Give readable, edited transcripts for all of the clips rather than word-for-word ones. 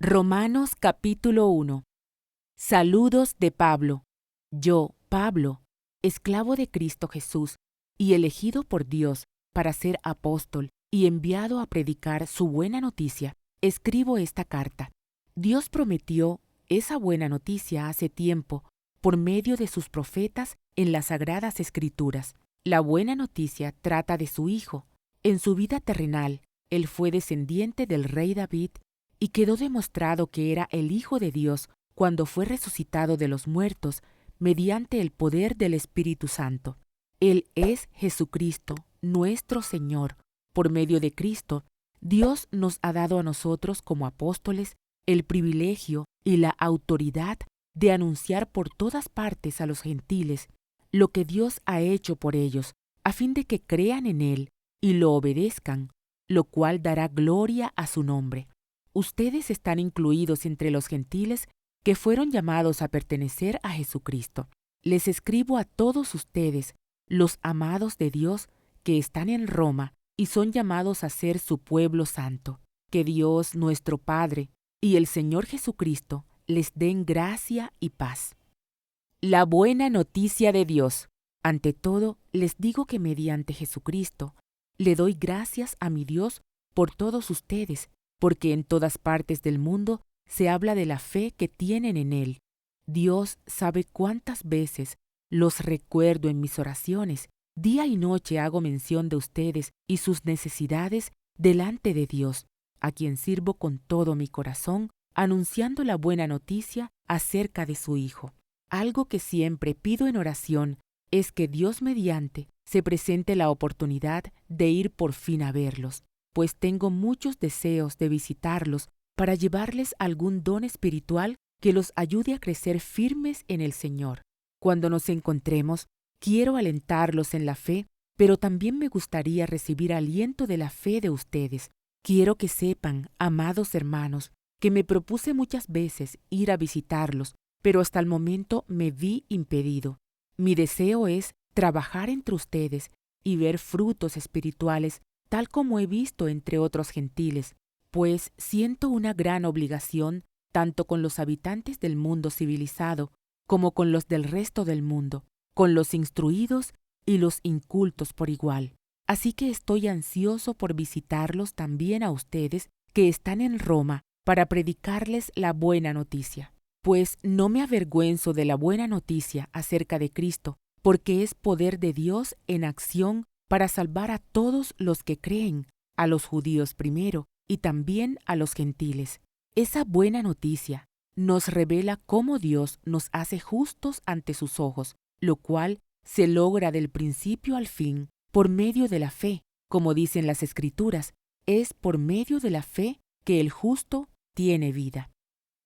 Romanos capítulo 1. Saludos de Pablo. Yo, Pablo, esclavo de Cristo Jesús, y elegido por Dios para ser apóstol y enviado a predicar su buena noticia, escribo esta carta. Dios prometió esa buena noticia hace tiempo por medio de sus profetas en las Sagradas Escrituras. La buena noticia trata de su Hijo. En su vida terrenal, él fue descendiente del rey David y quedó demostrado que era el Hijo de Dios cuando fue resucitado de los muertos mediante el poder del Espíritu Santo. Él es Jesucristo, nuestro Señor. Por medio de Cristo, Dios nos ha dado a nosotros como apóstoles el privilegio y la autoridad de anunciar por todas partes a los gentiles lo que Dios ha hecho por ellos, a fin de que crean en Él y lo obedezcan, lo cual dará gloria a su nombre. Ustedes están incluidos entre los gentiles que fueron llamados a pertenecer a Jesucristo. Les escribo a todos ustedes, los amados de Dios, que están en Roma y son llamados a ser su pueblo santo. Que Dios, nuestro Padre, y el Señor Jesucristo les den gracia y paz. La buena noticia de Dios. Ante todo, les digo que mediante Jesucristo, le doy gracias a mi Dios por todos ustedes, porque en todas partes del mundo se habla de la fe que tienen en Él. Dios sabe cuántas veces los recuerdo en mis oraciones. Día y noche hago mención de ustedes y sus necesidades delante de Dios, a quien sirvo con todo mi corazón, anunciando la buena noticia acerca de su Hijo. Algo que siempre pido en oración es que Dios mediante se presente la oportunidad de ir por fin a verlos, pues tengo muchos deseos de visitarlos para llevarles algún don espiritual que los ayude a crecer firmes en el Señor. Cuando nos encontremos, quiero alentarlos en la fe, pero también me gustaría recibir aliento de la fe de ustedes. Quiero que sepan, amados hermanos, que me propuse muchas veces ir a visitarlos, pero hasta el momento me vi impedido. Mi deseo es trabajar entre ustedes y ver frutos espirituales, tal como he visto entre otros gentiles, pues siento una gran obligación tanto con los habitantes del mundo civilizado como con los del resto del mundo, con los instruidos y los incultos por igual. Así que estoy ansioso por visitarlos también a ustedes que están en Roma para predicarles la buena noticia. Pues no me avergüenzo de la buena noticia acerca de Cristo, porque es poder de Dios en acción para salvar a todos los que creen, a los judíos primero y también a los gentiles. Esa buena noticia nos revela cómo Dios nos hace justos ante sus ojos, lo cual se logra del principio al fin por medio de la fe. Como dicen las Escrituras, es por medio de la fe que el justo tiene vida.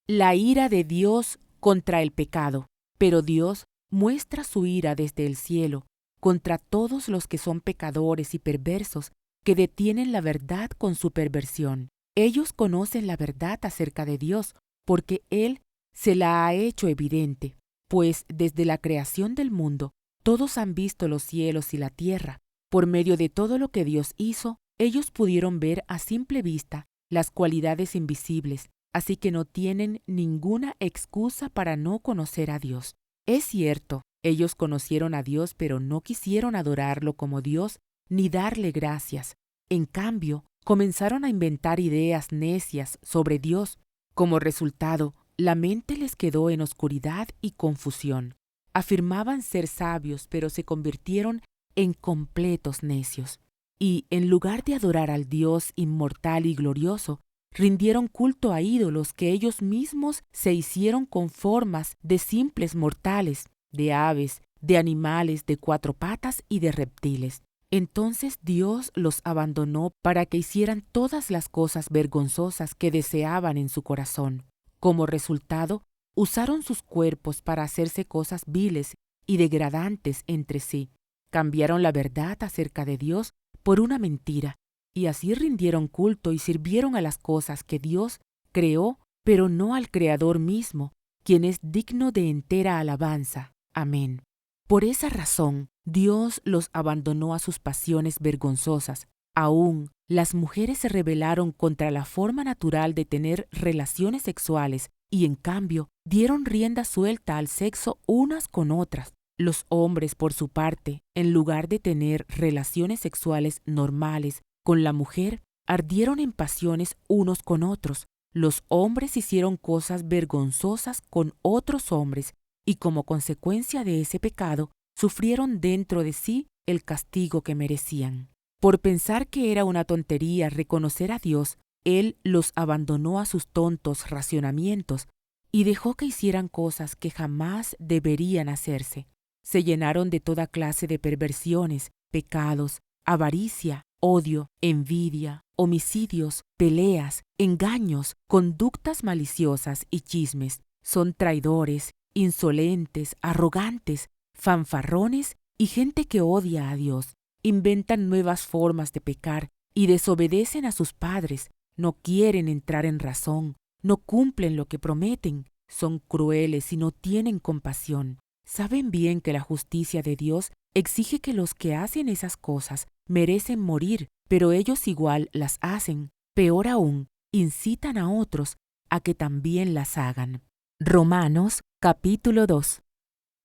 La ira de Dios contra el pecado. Pero Dios muestra su ira desde el cielo contra todos los que son pecadores y perversos, que detienen la verdad con su perversión. Ellos conocen la verdad acerca de Dios, porque Él se la ha hecho evidente, pues desde la creación del mundo, todos han visto los cielos y la tierra. Por medio de todo lo que Dios hizo, ellos pudieron ver a simple vista las cualidades invisibles, así que no tienen ninguna excusa para no conocer a Dios. Es cierto, ellos conocieron a Dios, pero no quisieron adorarlo como Dios ni darle gracias. En cambio, comenzaron a inventar ideas necias sobre Dios. Como resultado, la mente les quedó en oscuridad y confusión. Afirmaban ser sabios, pero se convirtieron en completos necios. Y, en lugar de adorar al Dios inmortal y glorioso, rindieron culto a ídolos que ellos mismos se hicieron con formas de simples mortales, de aves, de animales de cuatro patas y de reptiles. Entonces Dios los abandonó para que hicieran todas las cosas vergonzosas que deseaban en su corazón. Como resultado, usaron sus cuerpos para hacerse cosas viles y degradantes entre sí. Cambiaron la verdad acerca de Dios por una mentira, y así rindieron culto y sirvieron a las cosas que Dios creó, pero no al Creador mismo, quien es digno de entera alabanza. Amén. Por esa razón, Dios los abandonó a sus pasiones vergonzosas. Aún, las mujeres se rebelaron contra la forma natural de tener relaciones sexuales y, en cambio, dieron rienda suelta al sexo unas con otras. Los hombres, por su parte, en lugar de tener relaciones sexuales normales con la mujer, ardieron en pasiones unos con otros. Los hombres hicieron cosas vergonzosas con otros hombres y, como consecuencia de ese pecado, sufrieron dentro de sí el castigo que merecían. Por pensar que era una tontería reconocer a Dios, Él los abandonó a sus tontos racionamientos y dejó que hicieran cosas que jamás deberían hacerse. Se llenaron de toda clase de perversiones, pecados, avaricia, odio, envidia, homicidios, peleas, engaños, conductas maliciosas y chismes. Son traidores, insolentes, arrogantes, fanfarrones y gente que odia a Dios. Inventan nuevas formas de pecar y desobedecen a sus padres. No quieren entrar en razón, no cumplen lo que prometen, son crueles y no tienen compasión. Saben bien que la justicia de Dios exige que los que hacen esas cosas merecen morir, pero ellos igual las hacen. Peor aún, incitan a otros a que también las hagan. Romanos capítulo 2.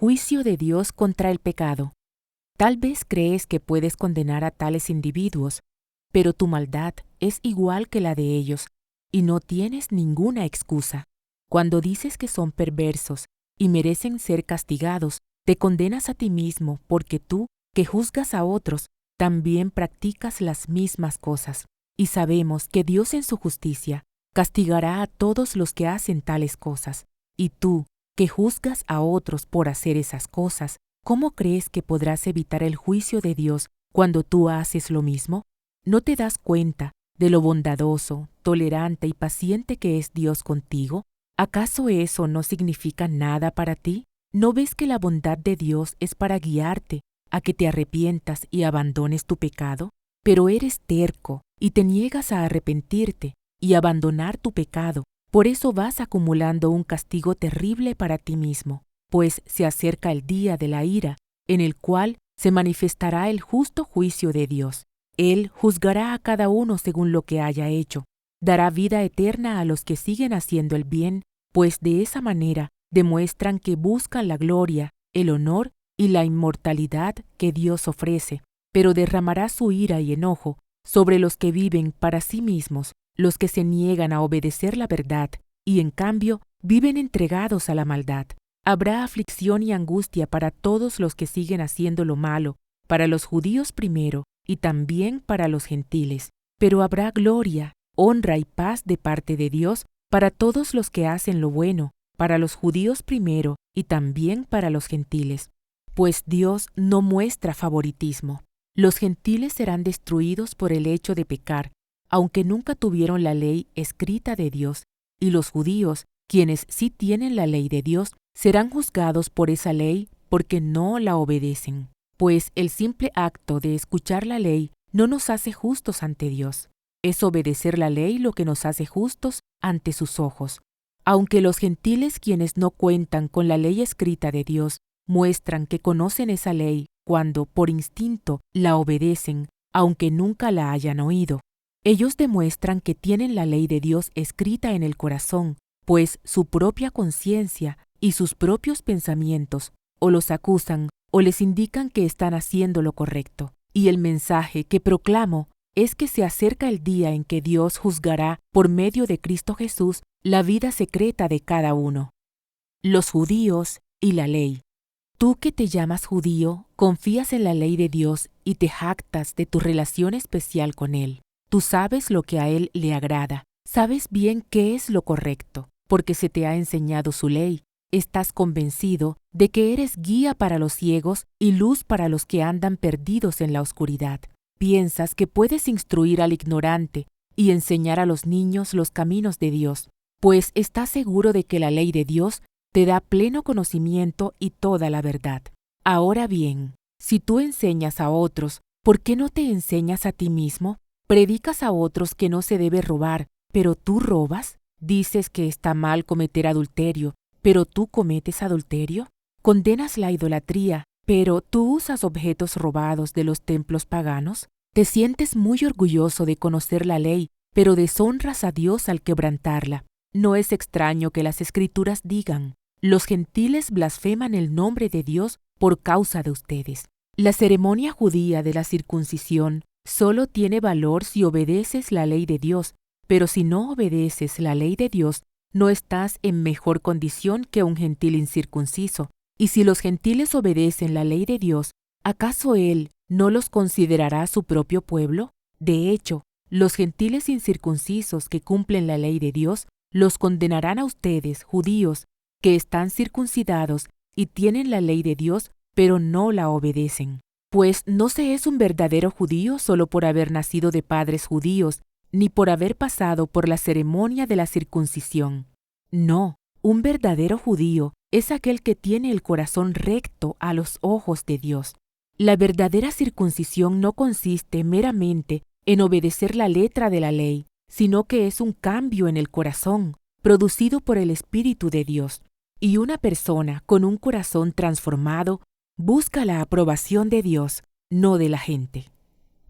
Juicio de Dios contra el pecado. Tal vez crees que puedes condenar a tales individuos, pero tu maldad es igual que la de ellos y no tienes ninguna excusa. Cuando dices que son perversos y merecen ser castigados, te condenas a ti mismo porque tú, que juzgas a otros, también practicas las mismas cosas. Y sabemos que Dios en su justicia castigará a todos los que hacen tales cosas. Y tú, que juzgas a otros por hacer esas cosas, ¿cómo crees que podrás evitar el juicio de Dios cuando tú haces lo mismo? ¿No te das cuenta de lo bondadoso, tolerante y paciente que es Dios contigo? ¿Acaso eso no significa nada para ti? ¿No ves que la bondad de Dios es para guiarte a que te arrepientas y abandones tu pecado? Pero eres terco y te niegas a arrepentirte y abandonar tu pecado. Por eso vas acumulando un castigo terrible para ti mismo, pues se acerca el día de la ira, en el cual se manifestará el justo juicio de Dios. Él juzgará a cada uno según lo que haya hecho. Dará vida eterna a los que siguen haciendo el bien, pues de esa manera demuestran que buscan la gloria, el honor y la inmortalidad que Dios ofrece, pero derramará su ira y enojo sobre los que viven para sí mismos, los que se niegan a obedecer la verdad y en cambio viven entregados a la maldad. Habrá aflicción y angustia para todos los que siguen haciendo lo malo, para los judíos primero y también para los gentiles. Pero habrá gloria, honra y paz de parte de Dios para todos los que hacen lo bueno, para los judíos primero y también para los gentiles. Pues Dios no muestra favoritismo. Los gentiles serán destruidos por el hecho de pecar, aunque nunca tuvieron la ley escrita de Dios, y los judíos, quienes sí tienen la ley de Dios, serán juzgados por esa ley porque no la obedecen. Pues el simple acto de escuchar la ley no nos hace justos ante Dios. Es obedecer la ley lo que nos hace justos ante sus ojos. Aunque los gentiles, quienes no cuentan con la ley escrita de Dios, muestran que conocen esa ley cuando, por instinto, la obedecen, aunque nunca la hayan oído. Ellos demuestran que tienen la ley de Dios escrita en el corazón, pues su propia conciencia y sus propios pensamientos o los acusan o les indican que están haciendo lo correcto. Y el mensaje que proclamo es que se acerca el día en que Dios juzgará por medio de Cristo Jesús la vida secreta de cada uno. Los judíos y la ley. Tú que te llamas judío, confías en la ley de Dios y te jactas de tu relación especial con Él. Tú sabes lo que a Él le agrada, sabes bien qué es lo correcto, porque se te ha enseñado su ley. Estás convencido de que eres guía para los ciegos y luz para los que andan perdidos en la oscuridad. Piensas que puedes instruir al ignorante y enseñar a los niños los caminos de Dios, pues estás seguro de que la ley de Dios te da pleno conocimiento y toda la verdad. Ahora bien, si tú enseñas a otros, ¿por qué no te enseñas a ti mismo? Predicas a otros que no se debe robar, pero tú robas. Dices que está mal cometer adulterio, pero tú cometes adulterio. Condenas la idolatría, pero tú usas objetos robados de los templos paganos. Te sientes muy orgulloso de conocer la ley, pero deshonras a Dios al quebrantarla. No es extraño que las Escrituras digan: los gentiles blasfeman el nombre de Dios por causa de ustedes. La ceremonia judía de la circuncisión solo tiene valor si obedeces la ley de Dios, pero si no obedeces la ley de Dios, no estás en mejor condición que un gentil incircunciso. Y si los gentiles obedecen la ley de Dios, ¿acaso Él no los considerará su propio pueblo? De hecho, los gentiles incircuncisos que cumplen la ley de Dios los condenarán a ustedes, judíos, que están circuncidados y tienen la ley de Dios, pero no la obedecen. Pues no se es un verdadero judío solo por haber nacido de padres judíos, ni por haber pasado por la ceremonia de la circuncisión. No, un verdadero judío es aquel que tiene el corazón recto a los ojos de Dios. La verdadera circuncisión no consiste meramente en obedecer la letra de la ley, sino que es un cambio en el corazón, producido por el Espíritu de Dios. Y una persona con un corazón transformado busca la aprobación de Dios, no de la gente.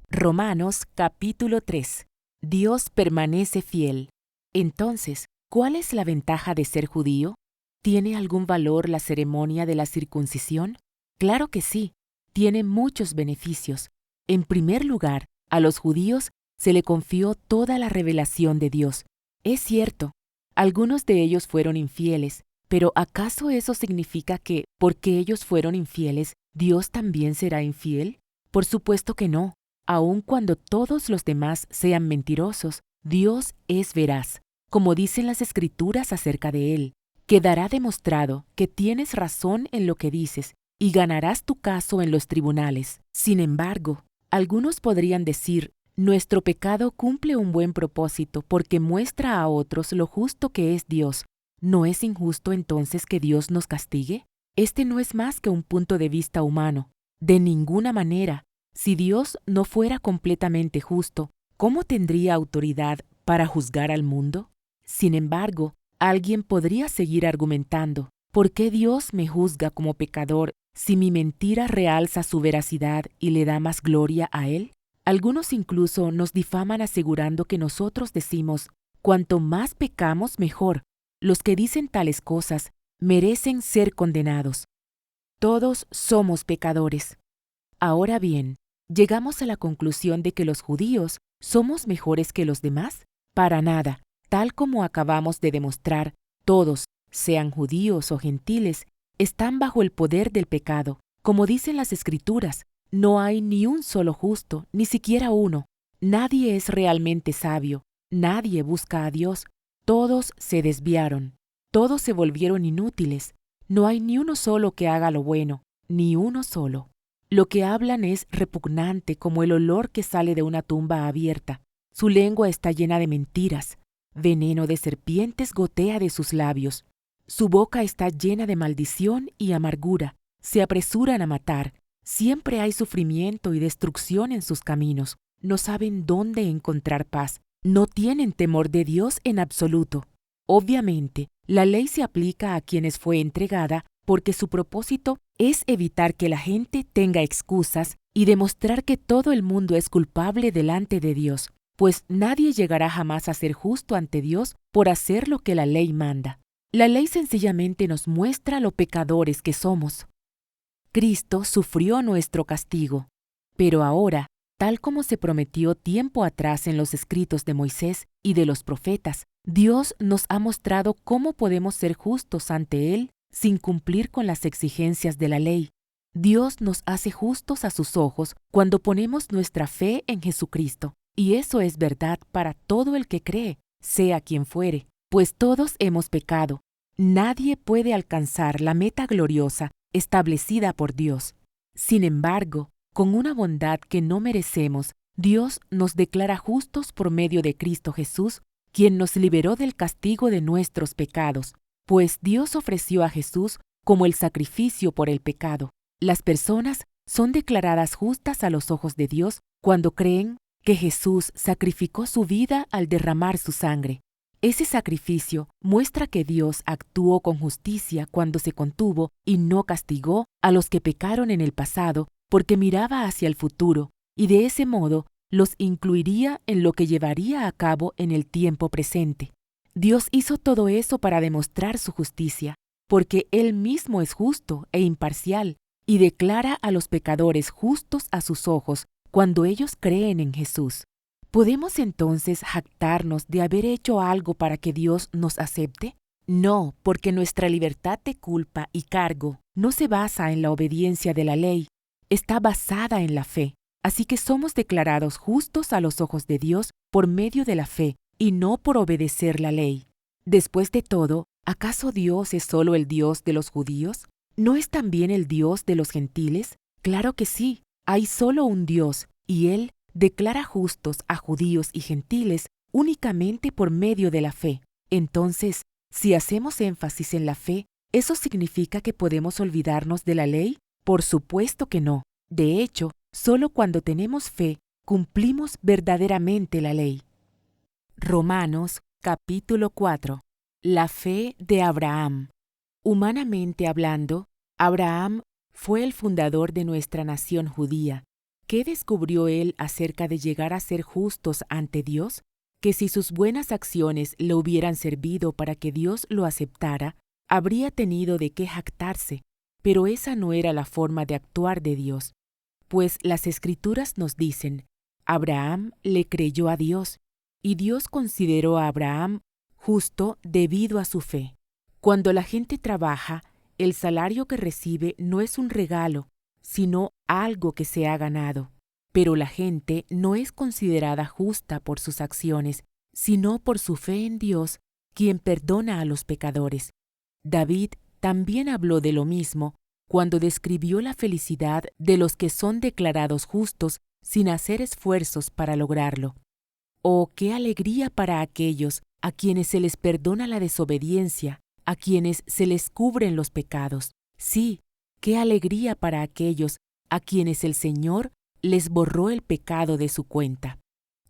Romanos capítulo 3. Dios permanece fiel. Entonces, ¿cuál es la ventaja de ser judío? ¿Tiene algún valor la ceremonia de la circuncisión? Claro que sí, tiene muchos beneficios. En primer lugar, a los judíos se le confió toda la revelación de Dios. Es cierto, algunos de ellos fueron infieles, pero ¿acaso eso significa que, porque ellos fueron infieles, Dios también será infiel? Por supuesto que no. Aun cuando todos los demás sean mentirosos, Dios es veraz, como dicen las Escrituras acerca de Él. Quedará demostrado que tienes razón en lo que dices y ganarás tu caso en los tribunales. Sin embargo, algunos podrían decir: nuestro pecado cumple un buen propósito porque muestra a otros lo justo que es Dios. ¿No es injusto entonces que Dios nos castigue? Este no es más que un punto de vista humano. De ninguna manera. Si Dios no fuera completamente justo, ¿cómo tendría autoridad para juzgar al mundo? Sin embargo, alguien podría seguir argumentando: ¿por qué Dios me juzga como pecador si mi mentira realza su veracidad y le da más gloria a Él? Algunos incluso nos difaman asegurando que nosotros decimos: cuanto más pecamos, mejor. Los que dicen tales cosas merecen ser condenados. Todos somos pecadores. Ahora bien, ¿llegamos a la conclusión de que los judíos somos mejores que los demás? Para nada. Tal como acabamos de demostrar, todos, sean judíos o gentiles, están bajo el poder del pecado. Como dicen las Escrituras, no hay ni un solo justo, ni siquiera uno. Nadie es realmente sabio, nadie busca a Dios. Todos se desviaron, todos se volvieron inútiles. No hay ni uno solo que haga lo bueno, ni uno solo. Lo que hablan es repugnante como el olor que sale de una tumba abierta. Su lengua está llena de mentiras. Veneno de serpientes gotea de sus labios. Su boca está llena de maldición y amargura. Se apresuran a matar. Siempre hay sufrimiento y destrucción en sus caminos. No saben dónde encontrar paz. No tienen temor de Dios en absoluto. Obviamente, la ley se aplica a quienes fue entregada porque su propósito es evitar que la gente tenga excusas y demostrar que todo el mundo es culpable delante de Dios, pues nadie llegará jamás a ser justo ante Dios por hacer lo que la ley manda. La ley sencillamente nos muestra lo pecadores que somos. Cristo sufrió nuestro castigo, pero ahora, tal como se prometió tiempo atrás en los escritos de Moisés y de los profetas, Dios nos ha mostrado cómo podemos ser justos ante Él sin cumplir con las exigencias de la ley. Dios nos hace justos a sus ojos cuando ponemos nuestra fe en Jesucristo, y eso es verdad para todo el que cree, sea quien fuere, pues todos hemos pecado. Nadie puede alcanzar la meta gloriosa establecida por Dios. Sin embargo, con una bondad que no merecemos, Dios nos declara justos por medio de Cristo Jesús, quien nos liberó del castigo de nuestros pecados, pues Dios ofreció a Jesús como el sacrificio por el pecado. Las personas son declaradas justas a los ojos de Dios cuando creen que Jesús sacrificó su vida al derramar su sangre. Ese sacrificio muestra que Dios actuó con justicia cuando se contuvo y no castigó a los que pecaron en el pasado porque miraba hacia el futuro, y de ese modo los incluiría en lo que llevaría a cabo en el tiempo presente. Dios hizo todo eso para demostrar su justicia, porque Él mismo es justo e imparcial, y declara a los pecadores justos a sus ojos cuando ellos creen en Jesús. ¿Podemos entonces jactarnos de haber hecho algo para que Dios nos acepte? No, porque nuestra libertad de culpa y cargo no se basa en la obediencia de la ley, está basada en la fe. Así que somos declarados justos a los ojos de Dios por medio de la fe y no por obedecer la ley. Después de todo, ¿acaso Dios es solo el Dios de los judíos? ¿No es también el Dios de los gentiles? Claro que sí, hay solo un Dios, y Él declara justos a judíos y gentiles únicamente por medio de la fe. Entonces, si hacemos énfasis en la fe, ¿eso significa que podemos olvidarnos de la ley? Por supuesto que no. De hecho, solo cuando tenemos fe, cumplimos verdaderamente la ley. Romanos capítulo 4. La fe de Abraham. Humanamente hablando, Abraham fue el fundador de nuestra nación judía. ¿Qué descubrió él acerca de llegar a ser justos ante Dios? Que si sus buenas acciones le hubieran servido para que Dios lo aceptara, habría tenido de qué jactarse, pero esa no era la forma de actuar de Dios. Pues las Escrituras nos dicen, Abraham le creyó a Dios, y Dios consideró a Abraham justo debido a su fe. Cuando la gente trabaja, el salario que recibe no es un regalo, sino algo que se ha ganado. Pero la gente no es considerada justa por sus acciones, sino por su fe en Dios, quien perdona a los pecadores. David también habló de lo mismo cuando describió la felicidad de los que son declarados justos sin hacer esfuerzos para lograrlo. ¡Oh, qué alegría para aquellos a quienes se les perdona la desobediencia, a quienes se les cubren los pecados! Sí, qué alegría para aquellos a quienes el Señor les borró el pecado de su cuenta.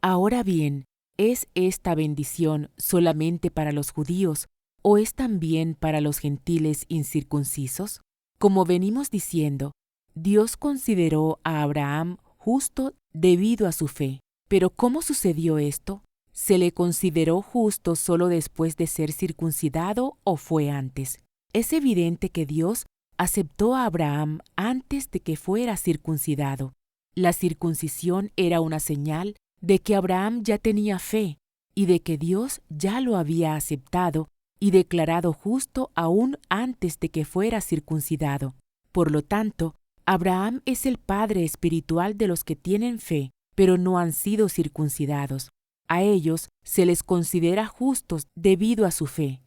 Ahora bien, ¿es esta bendición solamente para los judíos o es también para los gentiles incircuncisos? Como venimos diciendo, Dios consideró a Abraham justo debido a su fe. Pero ¿cómo sucedió esto? ¿Se le consideró justo solo después de ser circuncidado o fue antes? Es evidente que Dios aceptó a Abraham antes de que fuera circuncidado. La circuncisión era una señal de que Abraham ya tenía fe y de que Dios ya lo había aceptado y declarado justo aún antes de que fuera circuncidado. Por lo tanto, Abraham es el padre espiritual de los que tienen fe, pero no han sido circuncidados. A ellos se les considera justos debido a su fe.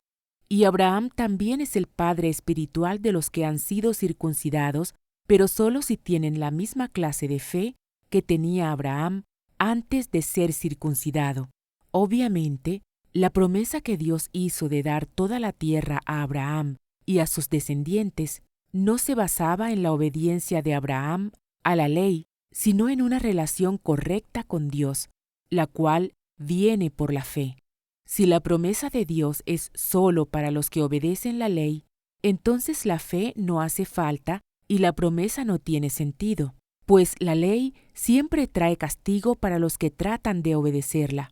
Y Abraham también es el padre espiritual de los que han sido circuncidados, pero solo si tienen la misma clase de fe que tenía Abraham antes de ser circuncidado. Obviamente, la promesa que Dios hizo de dar toda la tierra a Abraham y a sus descendientes no se basaba en la obediencia de Abraham a la ley, sino en una relación correcta con Dios, la cual viene por la fe. Si la promesa de Dios es solo para los que obedecen la ley, entonces la fe no hace falta y la promesa no tiene sentido, pues la ley siempre trae castigo para los que tratan de obedecerla.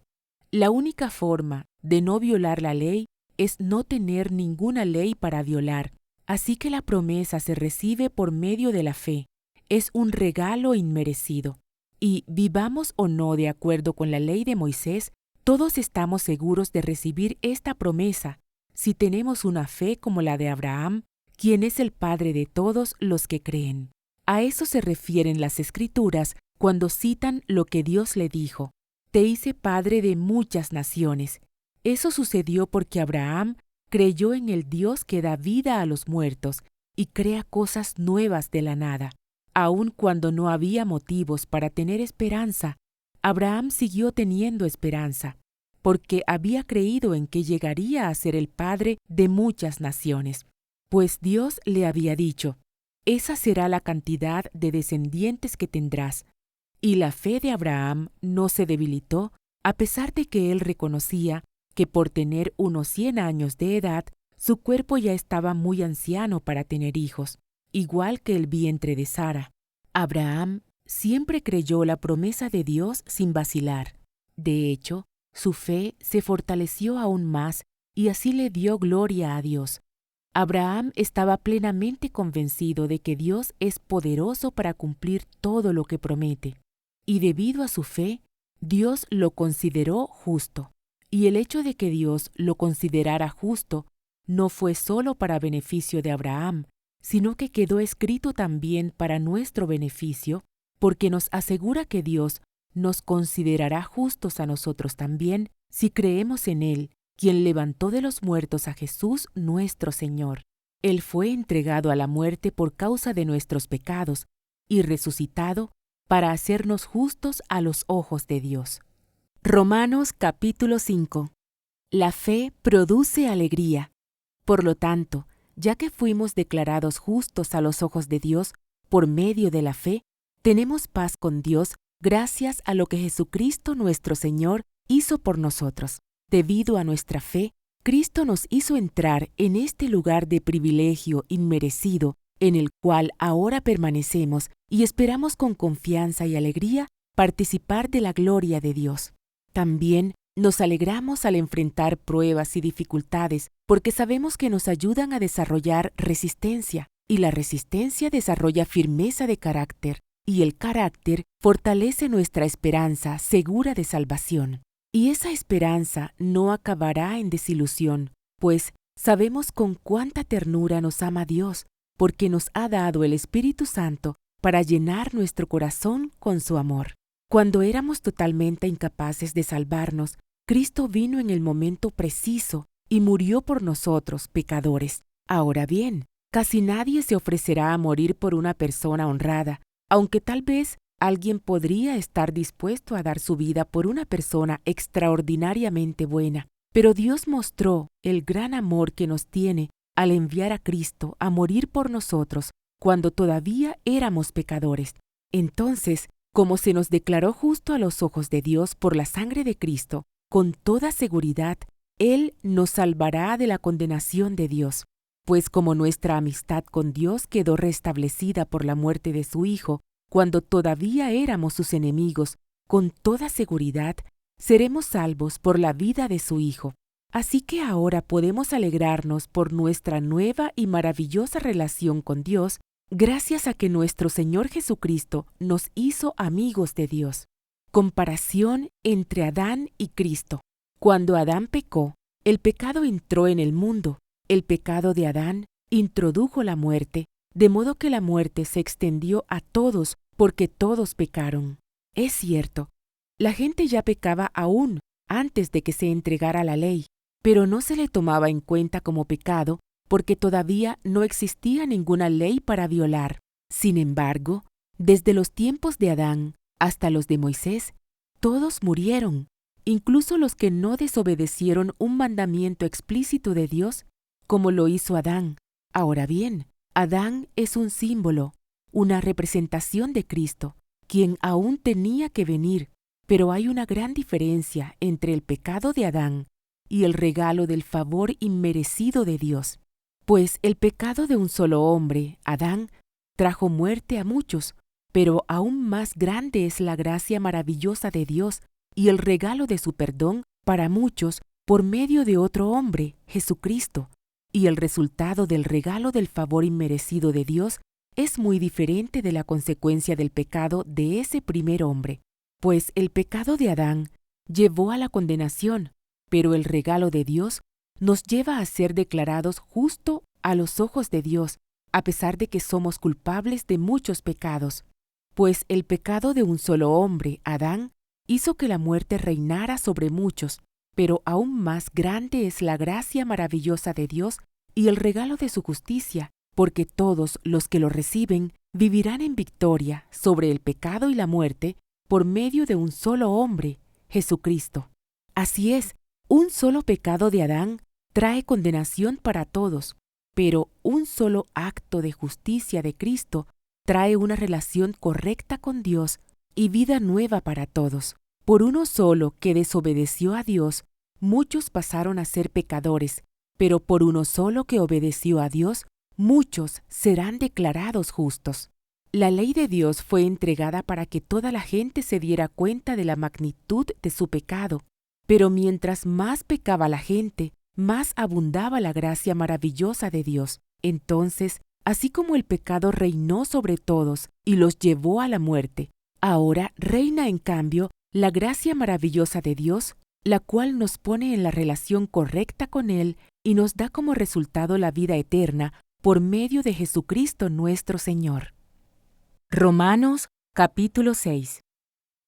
La única forma de no violar la ley es no tener ninguna ley para violar, así que la promesa se recibe por medio de la fe. Es un regalo inmerecido. Y vivamos o no de acuerdo con la ley de Moisés, todos estamos seguros de recibir esta promesa si tenemos una fe como la de Abraham, quien es el padre de todos los que creen. A eso se refieren las Escrituras cuando citan lo que Dios le dijo: «Te hice padre de muchas naciones». Eso sucedió porque Abraham creyó en el Dios que da vida a los muertos y crea cosas nuevas de la nada. Aun cuando no había motivos para tener esperanza, Abraham siguió teniendo esperanza, porque había creído en que llegaría a ser el padre de muchas naciones. Pues Dios le había dicho: «Esa será la cantidad de descendientes que tendrás». Y la fe de Abraham no se debilitó, a pesar de que él reconocía que por tener unos 100 años de edad, su cuerpo ya estaba muy anciano para tener hijos, igual que el vientre de Sara. Abraham siempre creyó la promesa de Dios sin vacilar. De hecho, su fe se fortaleció aún más y así le dio gloria a Dios. Abraham estaba plenamente convencido de que Dios es poderoso para cumplir todo lo que promete, y debido a su fe, Dios lo consideró justo. Y el hecho de que Dios lo considerara justo no fue solo para beneficio de Abraham, sino que quedó escrito también para nuestro beneficio, porque nos asegura que Dios nos considerará justos a nosotros también si creemos en Él, quien levantó de los muertos a Jesús nuestro Señor. Él fue entregado a la muerte por causa de nuestros pecados y resucitado para hacernos justos a los ojos de Dios. Romanos capítulo 5. La fe produce alegría. Por lo tanto, ya que fuimos declarados justos a los ojos de Dios por medio de la fe, tenemos paz con Dios gracias a lo que Jesucristo nuestro Señor hizo por nosotros. Debido a nuestra fe, Cristo nos hizo entrar en este lugar de privilegio inmerecido en el cual ahora permanecemos y esperamos con confianza y alegría participar de la gloria de Dios. También nos alegramos al enfrentar pruebas y dificultades porque sabemos que nos ayudan a desarrollar resistencia, y la resistencia desarrolla firmeza de carácter, y el carácter fortalece nuestra esperanza segura de salvación. Y esa esperanza no acabará en desilusión, pues sabemos con cuánta ternura nos ama Dios, porque nos ha dado el Espíritu Santo para llenar nuestro corazón con su amor. Cuando éramos totalmente incapaces de salvarnos, Cristo vino en el momento preciso y murió por nosotros, pecadores. Ahora bien, casi nadie se ofrecerá a morir por una persona honrada, aunque tal vez alguien podría estar dispuesto a dar su vida por una persona extraordinariamente buena. Pero Dios mostró el gran amor que nos tiene al enviar a Cristo a morir por nosotros cuando todavía éramos pecadores. Entonces, como se nos declaró justo a los ojos de Dios por la sangre de Cristo, con toda seguridad, Él nos salvará de la condenación de Dios. Pues como nuestra amistad con Dios quedó restablecida por la muerte de su Hijo, cuando todavía éramos sus enemigos, con toda seguridad, seremos salvos por la vida de su Hijo. Así que ahora podemos alegrarnos por nuestra nueva y maravillosa relación con Dios, gracias a que nuestro Señor Jesucristo nos hizo amigos de Dios. Comparación entre Adán y Cristo. Cuando Adán pecó, el pecado entró en el mundo. El pecado de Adán introdujo la muerte, de modo que la muerte se extendió a todos porque todos pecaron. Es cierto, la gente ya pecaba aún antes de que se entregara la ley, pero no se le tomaba en cuenta como pecado porque todavía no existía ninguna ley para violar. Sin embargo, desde los tiempos de Adán hasta los de Moisés, todos murieron, incluso los que no desobedecieron un mandamiento explícito de Dios, como lo hizo Adán. Ahora bien, Adán es un símbolo, una representación de Cristo, quien aún tenía que venir, pero hay una gran diferencia entre el pecado de Adán y el regalo del favor inmerecido de Dios. Pues el pecado de un solo hombre, Adán, trajo muerte a muchos, pero aún más grande es la gracia maravillosa de Dios y el regalo de su perdón para muchos por medio de otro hombre, Jesucristo. Y el resultado del regalo del favor inmerecido de Dios es muy diferente de la consecuencia del pecado de ese primer hombre, pues el pecado de Adán llevó a la condenación, pero el regalo de Dios nos lleva a ser declarados justo a los ojos de Dios, a pesar de que somos culpables de muchos pecados. Pues el pecado de un solo hombre, Adán, hizo que la muerte reinara sobre muchos, pero aún más grande es la gracia maravillosa de Dios y el regalo de su justicia, porque todos los que lo reciben vivirán en victoria sobre el pecado y la muerte por medio de un solo hombre, Jesucristo. Así es, un solo pecado de Adán trae condenación para todos, pero un solo acto de justicia de Cristo trae una relación correcta con Dios y vida nueva para todos. Por uno solo que desobedeció a Dios, muchos pasaron a ser pecadores, pero por uno solo que obedeció a Dios, muchos serán declarados justos. La ley de Dios fue entregada para que toda la gente se diera cuenta de la magnitud de su pecado, pero mientras más pecaba la gente, más abundaba la gracia maravillosa de Dios. Entonces, así como el pecado reinó sobre todos y los llevó a la muerte, ahora reina en cambio la gracia maravillosa de Dios, la cual nos pone en la relación correcta con Él y nos da como resultado la vida eterna por medio de Jesucristo nuestro Señor. Romanos capítulo 6.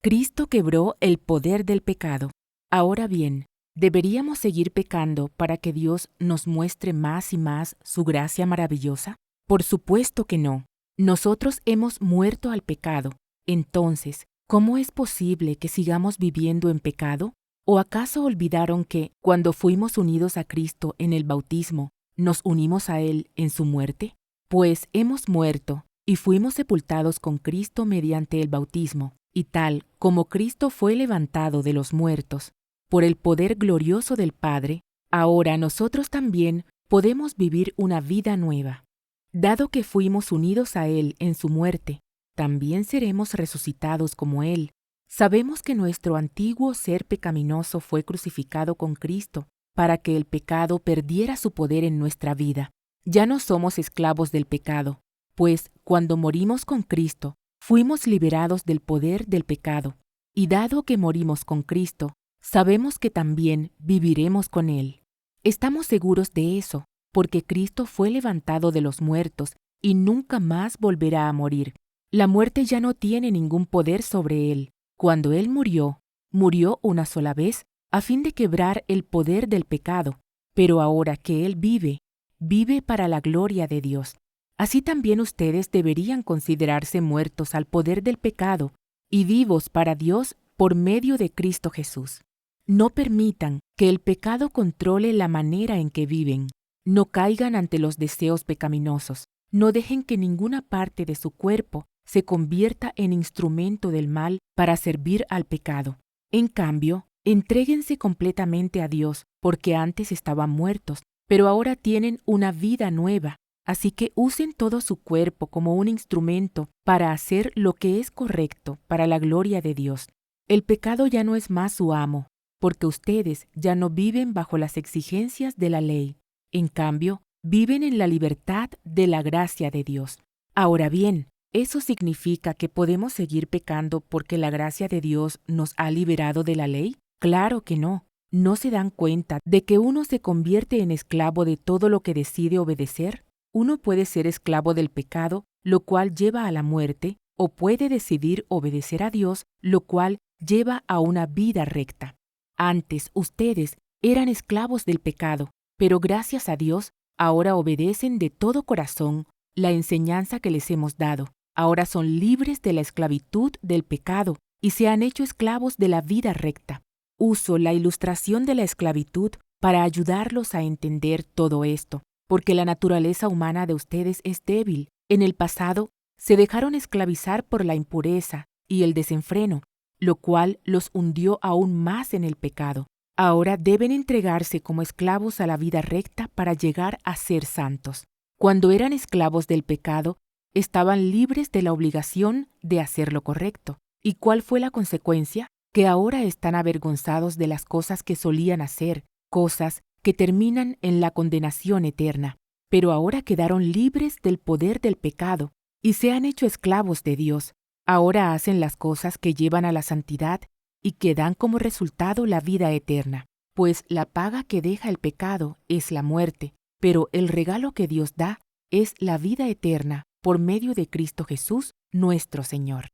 Cristo quebró el poder del pecado. Ahora bien, ¿deberíamos seguir pecando para que Dios nos muestre más y más su gracia maravillosa? Por supuesto que no. Nosotros hemos muerto al pecado. Entonces, ¿cómo es posible que sigamos viviendo en pecado? ¿O acaso olvidaron que, cuando fuimos unidos a Cristo en el bautismo, nos unimos a Él en su muerte? Pues hemos muerto y fuimos sepultados con Cristo mediante el bautismo, y tal como Cristo fue levantado de los muertos por el poder glorioso del Padre, ahora nosotros también podemos vivir una vida nueva. Dado que fuimos unidos a Él en su muerte, también seremos resucitados como Él. Sabemos que nuestro antiguo ser pecaminoso fue crucificado con Cristo para que el pecado perdiera su poder en nuestra vida. Ya no somos esclavos del pecado, pues cuando morimos con Cristo, fuimos liberados del poder del pecado, y dado que morimos con Cristo, sabemos que también viviremos con Él. Estamos seguros de eso, porque Cristo fue levantado de los muertos y nunca más volverá a morir. La muerte ya no tiene ningún poder sobre Él. Cuando Él murió, murió una sola vez, a fin de quebrar el poder del pecado, pero ahora que Él vive, vive para la gloria de Dios. Así también ustedes deberían considerarse muertos al poder del pecado y vivos para Dios por medio de Cristo Jesús. No permitan que el pecado controle la manera en que viven. No caigan ante los deseos pecaminosos. No dejen que ninguna parte de su cuerpo se convierta en instrumento del mal para servir al pecado. En cambio, entréguense completamente a Dios, porque antes estaban muertos, pero ahora tienen una vida nueva. Así que usen todo su cuerpo como un instrumento para hacer lo que es correcto para la gloria de Dios. El pecado ya no es más su amo, porque ustedes ya no viven bajo las exigencias de la ley. En cambio, viven en la libertad de la gracia de Dios. Ahora bien, ¿eso significa que podemos seguir pecando porque la gracia de Dios nos ha liberado de la ley? Claro que no. ¿No se dan cuenta de que uno se convierte en esclavo de todo lo que decide obedecer? Uno puede ser esclavo del pecado, lo cual lleva a la muerte, o puede decidir obedecer a Dios, lo cual lleva a una vida recta. Antes ustedes eran esclavos del pecado, pero gracias a Dios, ahora obedecen de todo corazón la enseñanza que les hemos dado. Ahora son libres de la esclavitud del pecado y se han hecho esclavos de la vida recta. Uso la ilustración de la esclavitud para ayudarlos a entender todo esto, porque la naturaleza humana de ustedes es débil. En el pasado, se dejaron esclavizar por la impureza y el desenfreno, lo cual los hundió aún más en el pecado. Ahora deben entregarse como esclavos a la vida recta para llegar a ser santos. Cuando eran esclavos del pecado, estaban libres de la obligación de hacer lo correcto. ¿Y cuál fue la consecuencia? Que ahora están avergonzados de las cosas que solían hacer, cosas que terminan en la condenación eterna. Pero ahora quedaron libres del poder del pecado y se han hecho esclavos de Dios. Ahora hacen las cosas que llevan a la santidad y que dan como resultado la vida eterna. Pues la paga que deja el pecado es la muerte, pero el regalo que Dios da es la vida eterna por medio de Cristo Jesús, nuestro Señor.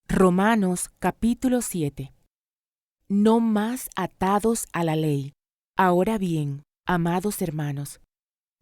Romanos capítulo 7. No más atados a la ley. Ahora bien, amados hermanos,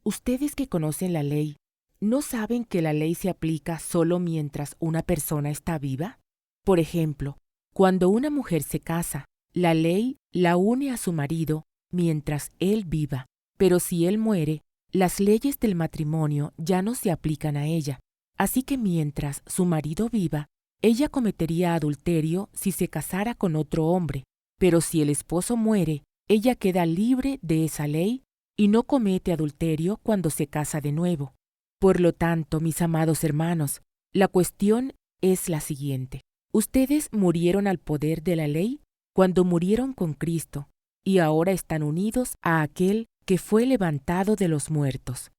ustedes que conocen la ley, ¿no saben que la ley se aplica solo mientras una persona está viva? Por ejemplo, cuando una mujer se casa, la ley la une a su marido mientras él viva, pero si él muere, las leyes del matrimonio ya no se aplican a ella. Así que mientras su marido viva, ella cometería adulterio si se casara con otro hombre, pero si el esposo muere, ella queda libre de esa ley y no comete adulterio cuando se casa de nuevo. Por lo tanto, mis amados hermanos, La cuestión es la siguiente. Ustedes murieron al poder de la ley cuando murieron con Cristo, y ahora están unidos a aquel que fue levantado de los muertos.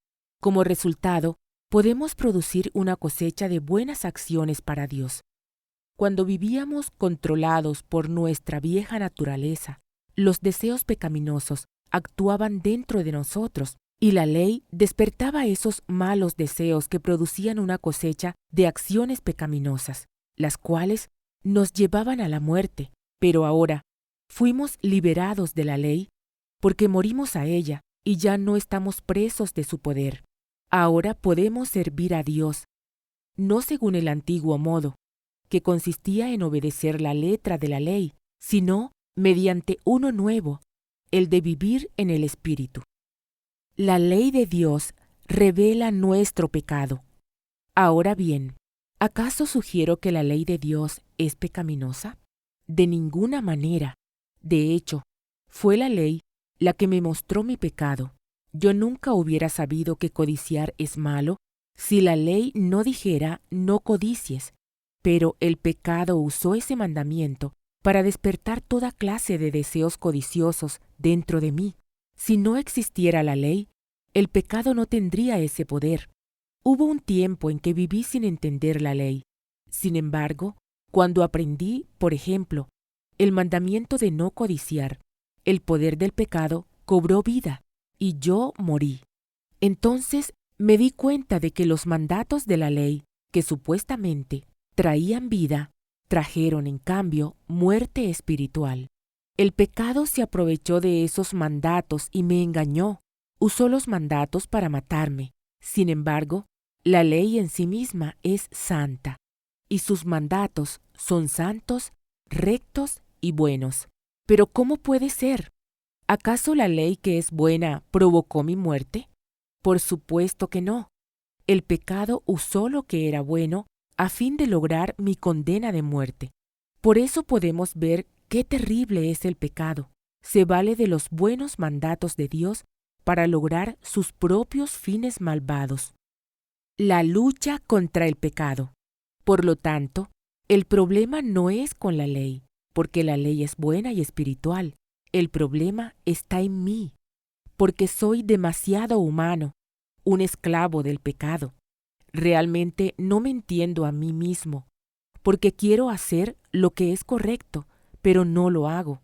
Como resultado, podemos producir una cosecha de buenas acciones para Dios. Cuando vivíamos controlados por nuestra vieja naturaleza, los deseos pecaminosos actuaban dentro de nosotros, y la ley despertaba esos malos deseos que producían una cosecha de acciones pecaminosas, las cuales nos llevaban a la muerte. Pero ahora fuimos liberados de la ley porque morimos a ella y ya no estamos presos de su poder. Ahora podemos servir a Dios, no según el antiguo modo, que consistía en obedecer la letra de la ley, sino mediante uno nuevo, el de vivir en el Espíritu. La ley de Dios revela nuestro pecado. Ahora bien, ¿acaso sugiero que la ley de Dios es pecaminosa? De ninguna manera. De hecho, fue la ley la que me mostró mi pecado. Yo nunca hubiera sabido que codiciar es malo si la ley no dijera no codicies, pero el pecado usó ese mandamiento para despertar toda clase de deseos codiciosos dentro de mí. Si no existiera la ley, el pecado no tendría ese poder. Hubo un tiempo en que viví sin entender la ley. Sin embargo, cuando aprendí, por ejemplo, el mandamiento de no codiciar, el poder del pecado cobró vida y yo morí. Entonces me di cuenta de que los mandatos de la ley, que supuestamente traían vida, trajeron en cambio muerte espiritual. El pecado se aprovechó de esos mandatos y me engañó. Usó los mandatos para matarme. Sin embargo, la ley en sí misma es santa, y sus mandatos son santos, rectos y buenos. Pero ¿cómo puede ser? ¿Acaso la ley que es buena provocó mi muerte? Por supuesto que no. El pecado usó lo que era bueno a fin de lograr mi condena de muerte. Por eso podemos ver qué terrible es el pecado. Se vale de los buenos mandatos de Dios para lograr sus propios fines malvados. La lucha contra el pecado. Por lo tanto, el problema no es con la ley, porque la ley es buena y espiritual. El problema está en mí, porque soy demasiado humano, un esclavo del pecado. Realmente no me entiendo a mí mismo, porque quiero hacer lo que es correcto, pero no lo hago.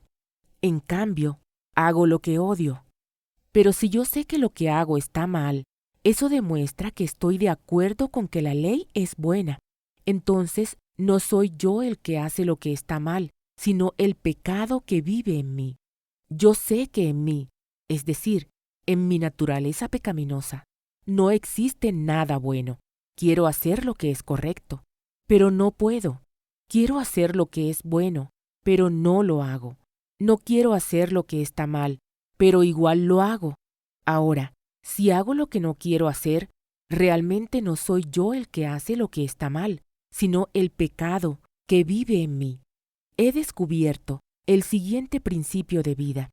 En cambio, hago lo que odio. Pero si yo sé que lo que hago está mal, eso demuestra que estoy de acuerdo con que la ley es buena. Entonces, no soy yo el que hace lo que está mal, sino el pecado que vive en mí. Yo sé que en mí, es decir, en mi naturaleza pecaminosa, no existe nada bueno. Quiero hacer lo que es correcto, pero no puedo. Quiero hacer lo que es bueno, pero no lo hago. No quiero hacer lo que está mal, pero igual lo hago. Ahora, si hago lo que no quiero hacer, realmente no soy yo el que hace lo que está mal, sino el pecado que vive en mí. He descubierto el siguiente principio de vida,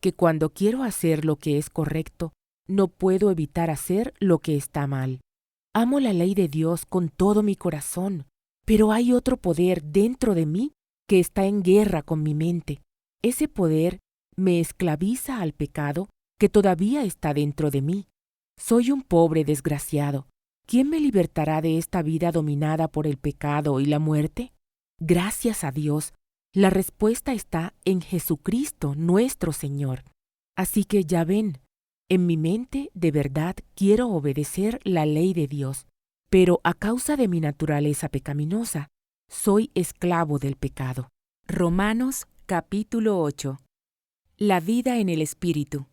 que cuando quiero hacer lo que es correcto, no puedo evitar hacer lo que está mal. Amo la ley de Dios con todo mi corazón, pero hay otro poder dentro de mí que está en guerra con mi mente. Ese poder me esclaviza al pecado que todavía está dentro de mí. Soy un pobre desgraciado. ¿Quién me libertará de esta vida dominada por el pecado y la muerte? Gracias a Dios, la respuesta está en Jesucristo nuestro Señor. Así que ya ven, en mi mente de verdad quiero obedecer la ley de Dios, pero a causa de mi naturaleza pecaminosa, soy esclavo del pecado. Romanos capítulo 8. La vida en el Espíritu.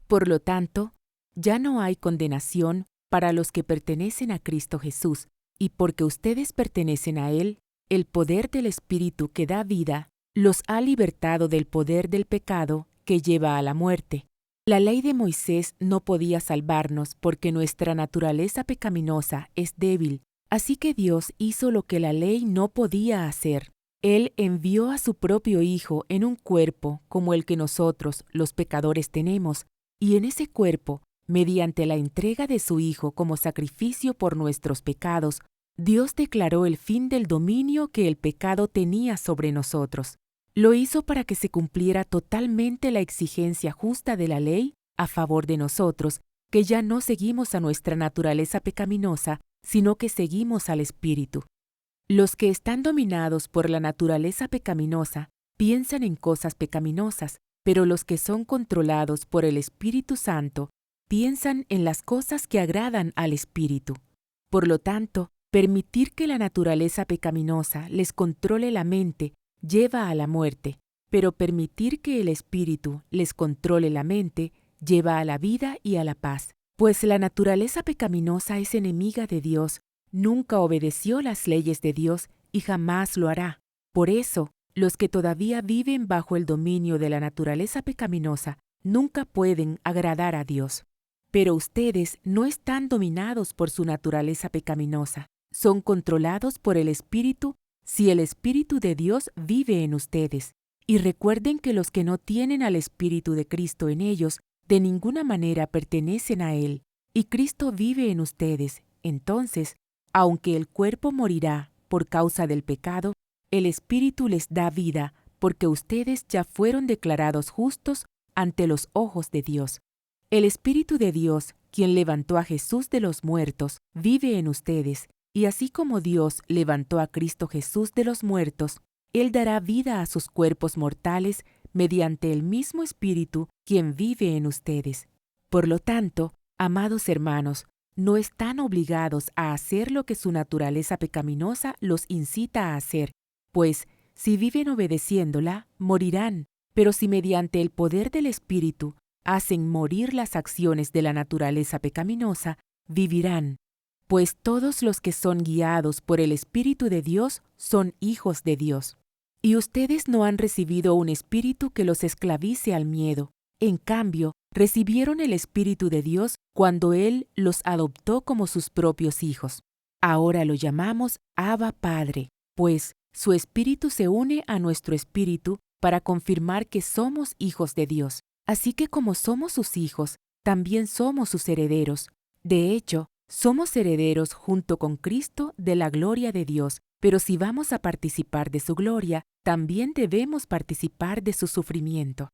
Por lo tanto, ya no hay condenación para los que pertenecen a Cristo Jesús, y porque ustedes pertenecen a Él, el poder del Espíritu que da vida los ha libertado del poder del pecado que lleva a la muerte. La ley de Moisés no podía salvarnos porque nuestra naturaleza pecaminosa es débil, así que Dios hizo lo que la ley no podía hacer. Él envió a su propio Hijo en un cuerpo como el que nosotros, los pecadores, tenemos, y en ese cuerpo, mediante la entrega de su Hijo como sacrificio por nuestros pecados, Dios declaró el fin del dominio que el pecado tenía sobre nosotros. Lo hizo para que se cumpliera totalmente la exigencia justa de la ley a favor de nosotros, que ya no seguimos a nuestra naturaleza pecaminosa, sino que seguimos al Espíritu. Los que están dominados por la naturaleza pecaminosa piensan en cosas pecaminosas, pero los que son controlados por el Espíritu Santo piensan en las cosas que agradan al Espíritu. Por lo tanto, permitir que la naturaleza pecaminosa les controle la mente lleva a la muerte, pero permitir que el Espíritu les controle la mente lleva a la vida y a la paz. Pues la naturaleza pecaminosa es enemiga de Dios, nunca obedeció las leyes de Dios y jamás lo hará. Por eso, los que todavía viven bajo el dominio de la naturaleza pecaminosa nunca pueden agradar a Dios. Pero ustedes no están dominados por su naturaleza pecaminosa, son controlados por el Espíritu si el Espíritu de Dios vive en ustedes. Y recuerden que los que no tienen al Espíritu de Cristo en ellos, de ninguna manera pertenecen a Él, y Cristo vive en ustedes. Entonces, aunque el cuerpo morirá por causa del pecado, el Espíritu les da vida, porque ustedes ya fueron declarados justos ante los ojos de Dios. El Espíritu de Dios, quien levantó a Jesús de los muertos, vive en ustedes, y así como Dios levantó a Cristo Jesús de los muertos, Él dará vida a sus cuerpos mortales mediante el mismo Espíritu quien vive en ustedes. Por lo tanto, amados hermanos, no están obligados a hacer lo que su naturaleza pecaminosa los incita a hacer, pues, si viven obedeciéndola, morirán, pero si mediante el poder del Espíritu hacen morir las acciones de la naturaleza pecaminosa, vivirán. Pues todos los que son guiados por el Espíritu de Dios son hijos de Dios. Y ustedes no han recibido un espíritu que los esclavice al miedo. En cambio, recibieron el Espíritu de Dios cuando Él los adoptó como sus propios hijos. Ahora lo llamamos Abba Padre, pues su Espíritu se une a nuestro espíritu para confirmar que somos hijos de Dios. Así que como somos sus hijos, también somos sus herederos. De hecho, somos herederos junto con Cristo de la gloria de Dios, pero si vamos a participar de su gloria, también debemos participar de su sufrimiento.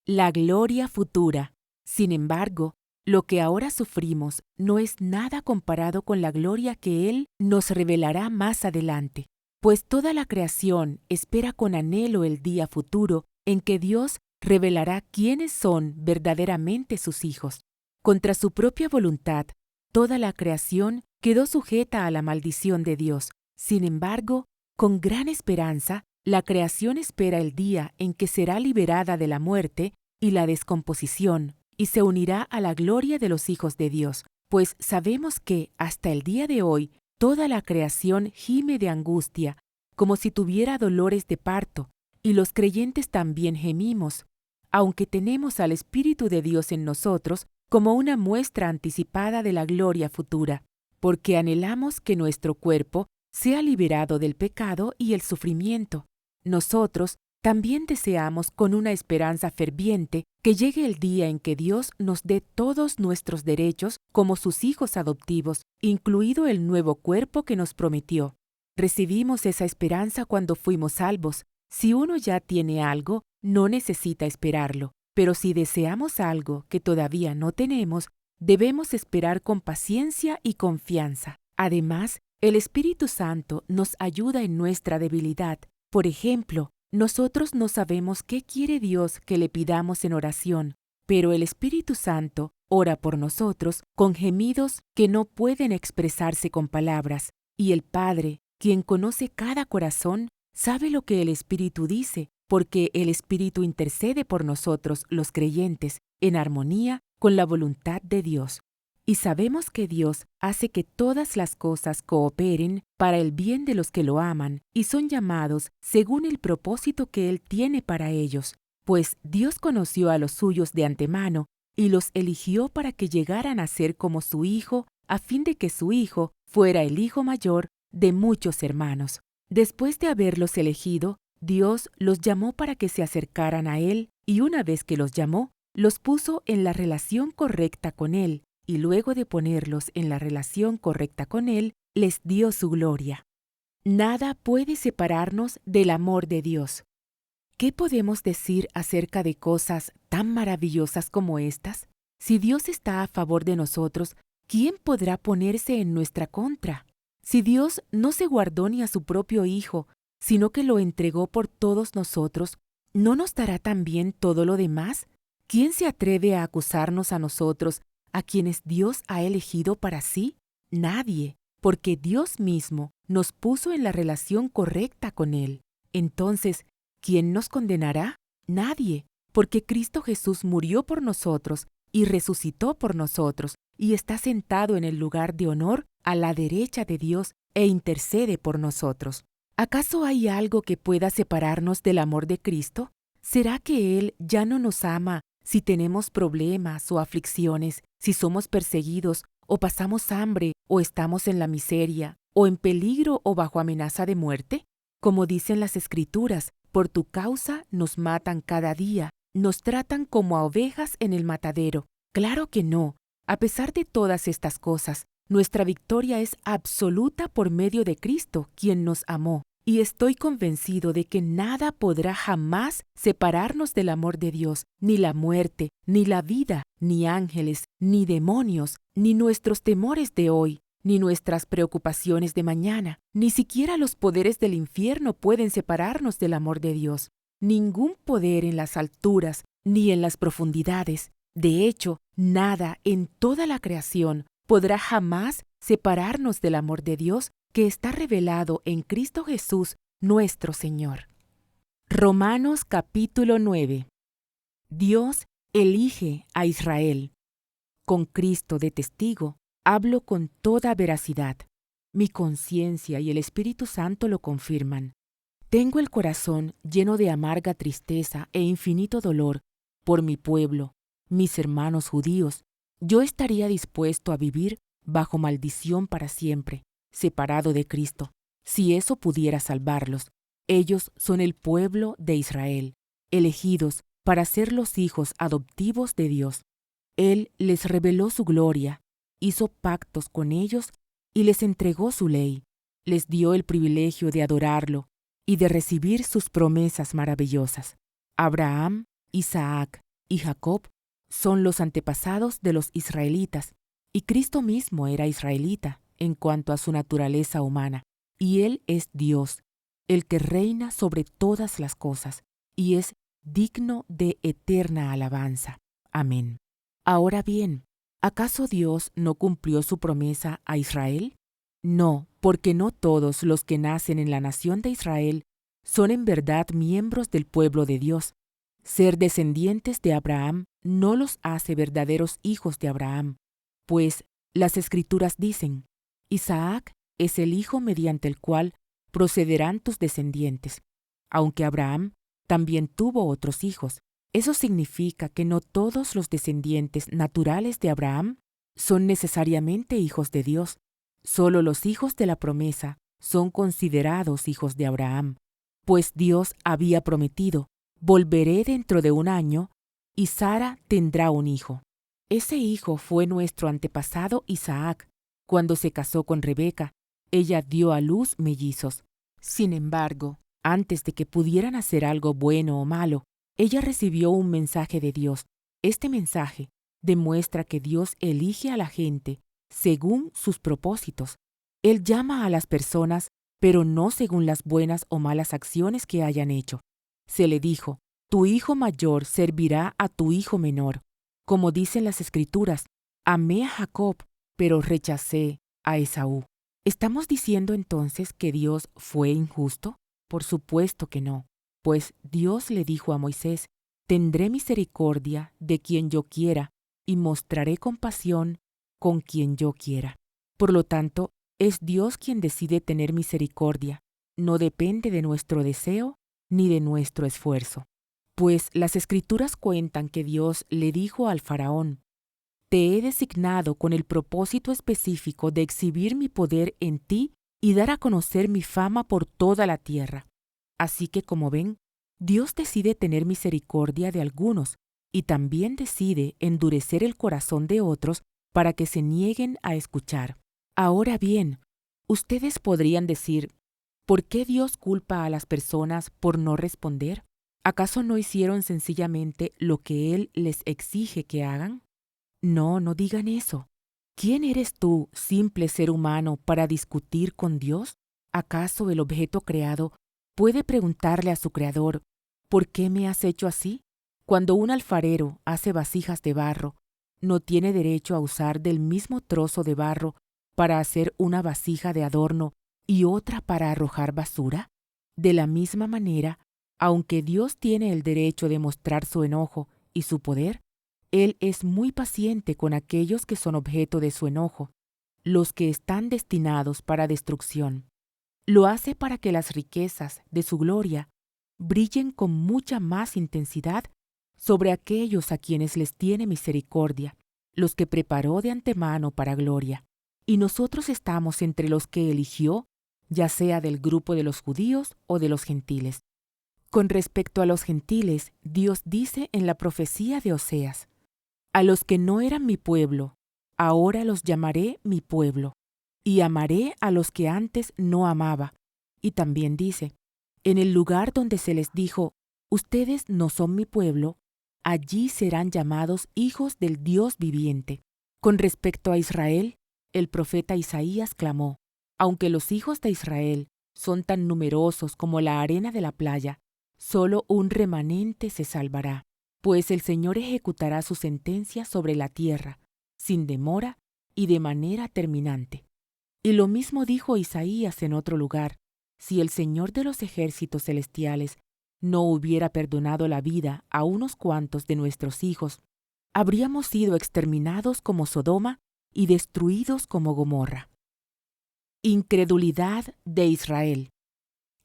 La gloria futura. Sin embargo, lo que ahora sufrimos no es nada comparado con la gloria que Él nos revelará más adelante, pues toda la creación espera con anhelo el día futuro en que Dios revelará quiénes son verdaderamente sus hijos. Contra su propia voluntad, toda la creación quedó sujeta a la maldición de Dios. Sin embargo, con gran esperanza, la creación espera el día en que será liberada de la muerte y la descomposición, y se unirá a la gloria de los hijos de Dios, pues sabemos que, hasta el día de hoy, toda la creación gime de angustia, como si tuviera dolores de parto, y los creyentes también gemimos, aunque tenemos al Espíritu de Dios en nosotros como una muestra anticipada de la gloria futura, porque anhelamos que nuestro cuerpo sea liberado del pecado y el sufrimiento. Nosotros también deseamos con una esperanza ferviente que llegue el día en que Dios nos dé todos nuestros derechos como sus hijos adoptivos, incluido el nuevo cuerpo que nos prometió. Recibimos esa esperanza cuando fuimos salvos. Si uno ya tiene algo, no necesita esperarlo, pero si deseamos algo que todavía no tenemos, debemos esperar con paciencia y confianza. Además, el Espíritu Santo nos ayuda en nuestra debilidad. Por ejemplo, nosotros no sabemos qué quiere Dios que le pidamos en oración, pero el Espíritu Santo ora por nosotros con gemidos que no pueden expresarse con palabras, y el Padre, quien conoce cada corazón, sabe lo que el Espíritu dice, porque el Espíritu intercede por nosotros, los creyentes, en armonía con la voluntad de Dios. Y sabemos que Dios hace que todas las cosas cooperen para el bien de los que lo aman y son llamados según el propósito que Él tiene para ellos, pues Dios conoció a los suyos de antemano y los eligió para que llegaran a ser como su Hijo, a fin de que su Hijo fuera el hijo mayor de muchos hermanos. Después de haberlos elegido, Dios los llamó para que se acercaran a Él, y una vez que los llamó, los puso en la relación correcta con Él, y luego de ponerlos en la relación correcta con Él, les dio su gloria. Nada puede separarnos del amor de Dios. ¿Qué podemos decir acerca de cosas tan maravillosas como estas? Si Dios está a favor de nosotros, ¿quién podrá ponerse en nuestra contra? Si Dios no se guardó ni a su propio Hijo, sino que lo entregó por todos nosotros, ¿no nos dará también todo lo demás? ¿Quién se atreve a acusarnos a nosotros, a quienes Dios ha elegido para sí? Nadie, porque Dios mismo nos puso en la relación correcta con Él. Entonces, ¿quién nos condenará? Nadie, porque Cristo Jesús murió por nosotros y resucitó por nosotros, y está sentado en el lugar de honor a la derecha de Dios e intercede por nosotros. ¿Acaso hay algo que pueda separarnos del amor de Cristo? ¿Será que Él ya no nos ama si tenemos problemas o aflicciones, si somos perseguidos o pasamos hambre o estamos en la miseria, o en peligro o bajo amenaza de muerte? Como dicen las Escrituras, por tu causa nos matan cada día, nos tratan como a ovejas en el matadero. Claro que no. A pesar de todas estas cosas, nuestra victoria es absoluta por medio de Cristo, quien nos amó. Y estoy convencido de que nada podrá jamás separarnos del amor de Dios, ni la muerte, ni la vida, ni ángeles, ni demonios, ni nuestros temores de hoy, ni nuestras preocupaciones de mañana, ni siquiera los poderes del infierno pueden separarnos del amor de Dios. Ningún poder en las alturas, ni en las profundidades. De hecho, nada en toda la creación podrá jamás separarnos del amor de Dios que está revelado en Cristo Jesús, nuestro Señor. Romanos capítulo 9. Dios elige a Israel. Con Cristo de testigo, hablo con toda veracidad. Mi conciencia y el Espíritu Santo lo confirman. Tengo el corazón lleno de amarga tristeza e infinito dolor por mi pueblo, mis hermanos judíos. Yo estaría dispuesto a vivir bajo maldición para siempre, separado de Cristo, si eso pudiera salvarlos. Ellos son el pueblo de Israel, elegidos para ser los hijos adoptivos de Dios. Él les reveló su gloria, hizo pactos con ellos y les entregó su ley. Les dio el privilegio de adorarlo y de recibir sus promesas maravillosas. Abraham, Isaac y Jacob son los antepasados de los israelitas, y Cristo mismo era israelita en cuanto a su naturaleza humana, y Él es Dios, el que reina sobre todas las cosas, y es digno de eterna alabanza. Amén. Ahora bien, ¿acaso Dios no cumplió su promesa a Israel? No, porque no todos los que nacen en la nación de Israel son en verdad miembros del pueblo de Dios. Ser descendientes de Abraham no los hace verdaderos hijos de Abraham, pues las Escrituras dicen, Isaac es el hijo mediante el cual procederán tus descendientes, aunque Abraham también tuvo otros hijos. Eso significa que no todos los descendientes naturales de Abraham son necesariamente hijos de Dios. Solo los hijos de la promesa son considerados hijos de Abraham, pues Dios había prometido, volveré dentro de 1 año, y Sara tendrá un hijo. Ese hijo fue nuestro antepasado Isaac. Cuando se casó con Rebeca, ella dio a luz mellizos. Sin embargo, antes de que pudieran hacer algo bueno o malo, ella recibió un mensaje de Dios. Este mensaje demuestra que Dios elige a la gente según sus propósitos. Él llama a las personas, pero no según las buenas o malas acciones que hayan hecho. Se le dijo, tu hijo mayor servirá a tu hijo menor. Como dicen las Escrituras, amé a Jacob, pero rechacé a Esaú. ¿Estamos diciendo entonces que Dios fue injusto? Por supuesto que no, pues Dios le dijo a Moisés, tendré misericordia de quien yo quiera y mostraré compasión con quien yo quiera. Por lo tanto, es Dios quien decide tener misericordia, no depende de nuestro deseo ni de nuestro esfuerzo. Pues las Escrituras cuentan que Dios le dijo al faraón, te he designado con el propósito específico de exhibir mi poder en ti y dar a conocer mi fama por toda la tierra. Así que, como ven, Dios decide tener misericordia de algunos y también decide endurecer el corazón de otros para que se nieguen a escuchar. Ahora bien, Ustedes podrían decir, ¿por qué Dios culpa a las personas por no responder? ¿Acaso no hicieron sencillamente lo que Él les exige que hagan? No, no digan eso. ¿Quién eres tú, simple ser humano, para discutir con Dios? ¿Acaso el objeto creado puede preguntarle a su creador, ¿por qué me has hecho así? Cuando un alfarero hace vasijas de barro, ¿no tiene derecho a usar del mismo trozo de barro para hacer una vasija de adorno y otra para arrojar basura? De la misma manera, aunque Dios tiene el derecho de mostrar su enojo y su poder, Él es muy paciente con aquellos que son objeto de su enojo, los que están destinados para destrucción. Lo hace para que las riquezas de su gloria brillen con mucha más intensidad sobre aquellos a quienes les tiene misericordia, los que preparó de antemano para gloria. Y nosotros estamos entre los que eligió, ya sea del grupo de los judíos o de los gentiles. Con respecto a los gentiles, Dios dice en la profecía de Oseas, a los que no eran mi pueblo, ahora los llamaré mi pueblo, y amaré a los que antes no amaba. Y también dice, en el lugar donde se les dijo, ustedes no son mi pueblo, allí serán llamados hijos del Dios viviente. Con respecto a Israel, el profeta Isaías clamó, aunque los hijos de Israel son tan numerosos como la arena de la playa, solo un remanente se salvará, pues el Señor ejecutará su sentencia sobre la tierra, sin demora y de manera terminante. Y lo mismo dijo Isaías en otro lugar, si el Señor de los ejércitos celestiales no hubiera perdonado la vida a unos cuantos de nuestros hijos, habríamos sido exterminados como Sodoma y destruidos como Gomorra. Incredulidad de Israel.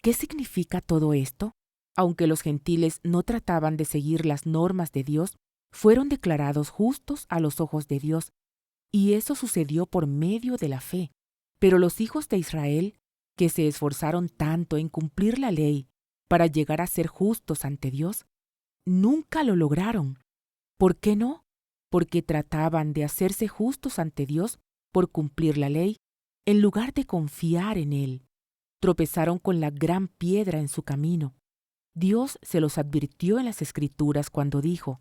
¿Qué significa todo esto? Aunque los gentiles no trataban de seguir las normas de Dios, fueron declarados justos a los ojos de Dios, y eso sucedió por medio de la fe. Pero los hijos de Israel, que se esforzaron tanto en cumplir la ley para llegar a ser justos ante Dios, nunca lo lograron. ¿Por qué no? Porque trataban de hacerse justos ante Dios por cumplir la ley, en lugar de confiar en Él. Tropezaron con la gran piedra en su camino. Dios se los advirtió en las Escrituras cuando dijo,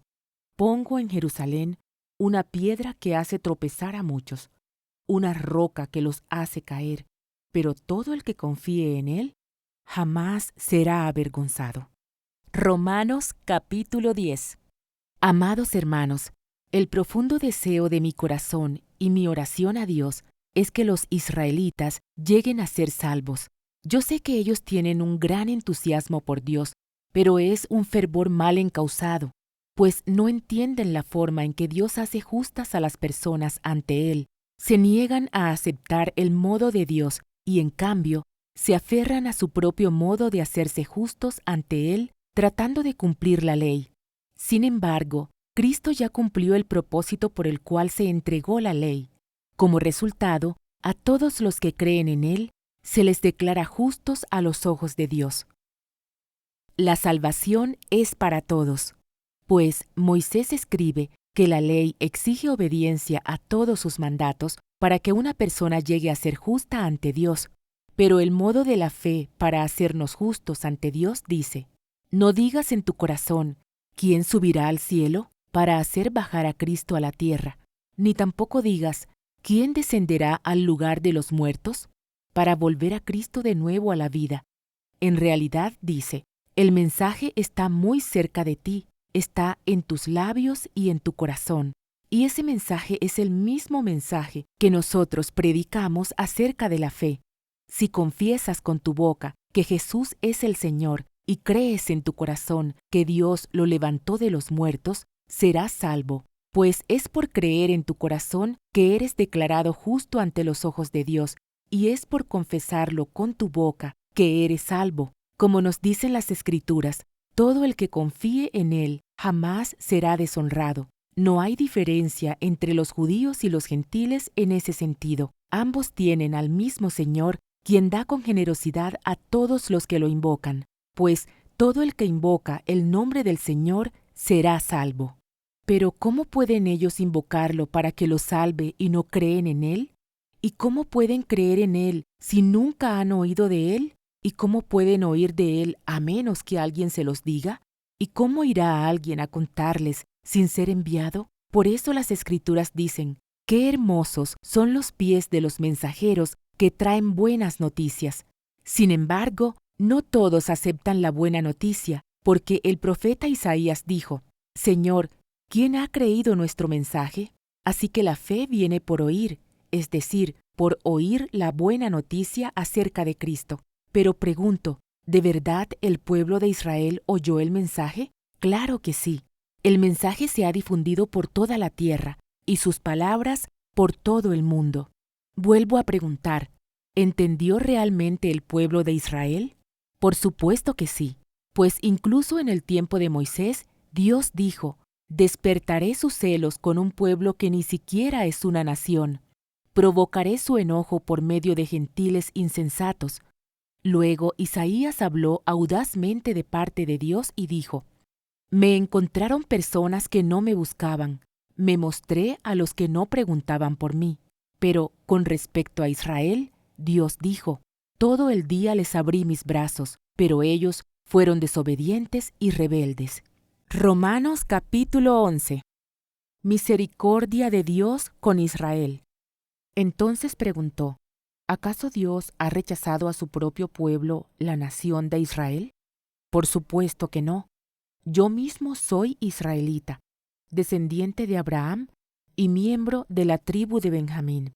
«Pongo en Jerusalén una piedra que hace tropezar a muchos, una roca que los hace caer, pero todo el que confíe en Él jamás será avergonzado». Romanos capítulo 10. Amados hermanos, el profundo deseo de mi corazón y mi oración a Dios es que los israelitas lleguen a ser salvos. Yo sé que ellos tienen un gran entusiasmo por Dios, pero es un fervor mal encausado, pues no entienden la forma en que Dios hace justas a las personas ante Él. Se niegan a aceptar el modo de Dios y, en cambio, se aferran a su propio modo de hacerse justos ante Él, tratando de cumplir la ley. Sin embargo, Cristo ya cumplió el propósito por el cual se entregó la ley. Como resultado, a todos los que creen en Él, se les declara justos a los ojos de Dios. La salvación es para todos, pues Moisés escribe que la ley exige obediencia a todos sus mandatos para que una persona llegue a ser justa ante Dios, pero el modo de la fe para hacernos justos ante Dios dice, no digas en tu corazón, ¿quién subirá al cielo para hacer bajar a Cristo a la tierra? Ni tampoco digas, ¿quién descenderá al lugar de los muertos para volver a Cristo de nuevo a la vida? En realidad dice, el mensaje está muy cerca de ti, está en tus labios y en tu corazón. Y ese mensaje es el mismo mensaje que nosotros predicamos acerca de la fe. Si confiesas con tu boca que Jesús es el Señor y crees en tu corazón que Dios lo levantó de los muertos, serás salvo, pues es por creer en tu corazón que eres declarado justo ante los ojos de Dios, y es por confesarlo con tu boca que eres salvo. Como nos dicen las Escrituras, todo el que confíe en Él jamás será deshonrado. No hay diferencia entre los judíos y los gentiles en ese sentido. Ambos tienen al mismo Señor, quien da con generosidad a todos los que lo invocan, pues todo el que invoca el nombre del Señor será salvo. Pero ¿cómo pueden ellos invocarlo para que los salve y no creen en Él? ¿Y cómo pueden creer en Él Si nunca han oído de Él, ¿y cómo pueden oír de Él a menos que alguien se los diga? ¿Y cómo irá alguien a contarles sin ser enviado? Por eso las Escrituras dicen, qué hermosos son los pies de los mensajeros que traen buenas noticias. Sin embargo, no todos aceptan la buena noticia, porque el profeta Isaías dijo, Señor, ¿quién ha creído nuestro mensaje? Así que la fe viene por oír, es decir, por oír la buena noticia acerca de Cristo. Pero pregunto, ¿de verdad el pueblo de Israel oyó el mensaje? Claro que sí. El mensaje se ha difundido por toda la tierra, y sus palabras por todo el mundo. Vuelvo a preguntar, ¿entendió realmente el pueblo de Israel? Por supuesto que sí, pues incluso en el tiempo de Moisés, Dios dijo, despertaré sus celos con un pueblo que ni siquiera es una nación. Provocaré su enojo por medio de gentiles insensatos. Luego Isaías habló audazmente de parte de Dios y dijo, me encontraron personas que no me buscaban, me mostré a los que no preguntaban por mí. Pero con respecto a Israel, Dios dijo, todo el día les abrí mis brazos, pero ellos fueron desobedientes y rebeldes. Romanos capítulo 11. Misericordia de Dios con Israel. Entonces preguntó, ¿acaso Dios ha rechazado a su propio pueblo, la nación de Israel? Por supuesto que no. Yo mismo soy israelita, descendiente de Abraham y miembro de la tribu de Benjamín.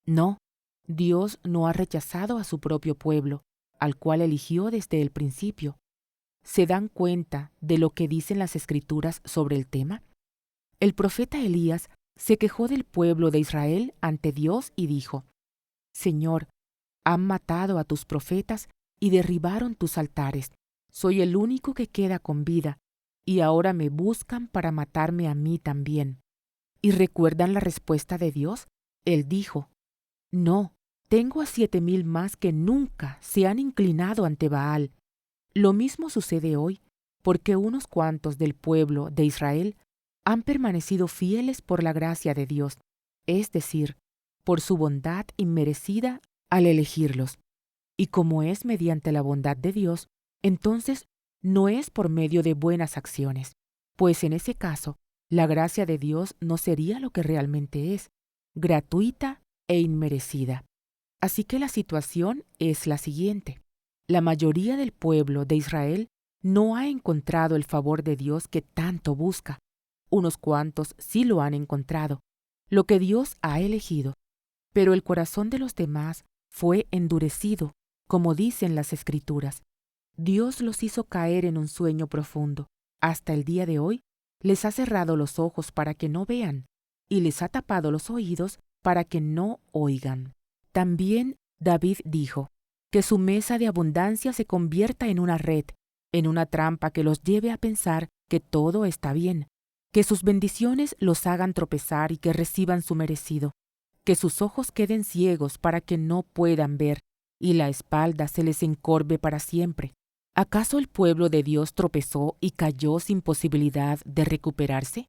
No, Dios no ha rechazado a su propio pueblo, al cual eligió desde el principio. ¿Se dan cuenta de lo que dicen las Escrituras sobre el tema? El profeta Elías se quejó del pueblo de Israel ante Dios y dijo, Señor, han matado a tus profetas y derribaron tus altares. Soy el único que queda con vida, y ahora me buscan para matarme a mí también. ¿Y recuerdan la respuesta de Dios? Él dijo, no, tengo a 7,000 más que nunca se han inclinado ante Baal. Lo mismo sucede hoy, porque unos cuantos del pueblo de Israel han permanecido fieles por la gracia de Dios, es decir, por su bondad inmerecida al elegirlos. Y como es mediante la bondad de Dios, entonces no es por medio de buenas acciones, pues en ese caso, la gracia de Dios no sería lo que realmente es, gratuita e inmerecida. Así que la situación es la siguiente. La mayoría del pueblo de Israel no ha encontrado el favor de Dios que tanto busca. Unos cuantos sí lo han encontrado, lo que Dios ha elegido. Pero el corazón de los demás fue endurecido, como dicen las Escrituras. Dios los hizo caer en un sueño profundo. Hasta el día de hoy les ha cerrado los ojos para que no vean, y les ha tapado los oídos para que no oigan. También David dijo, que su mesa de abundancia se convierta en una red, en una trampa que los lleve a pensar que todo está bien, que sus bendiciones los hagan tropezar y que reciban su merecido, que sus ojos queden ciegos para que no puedan ver, y la espalda se les encorve para siempre. ¿Acaso el pueblo de Dios tropezó y cayó sin posibilidad de recuperarse?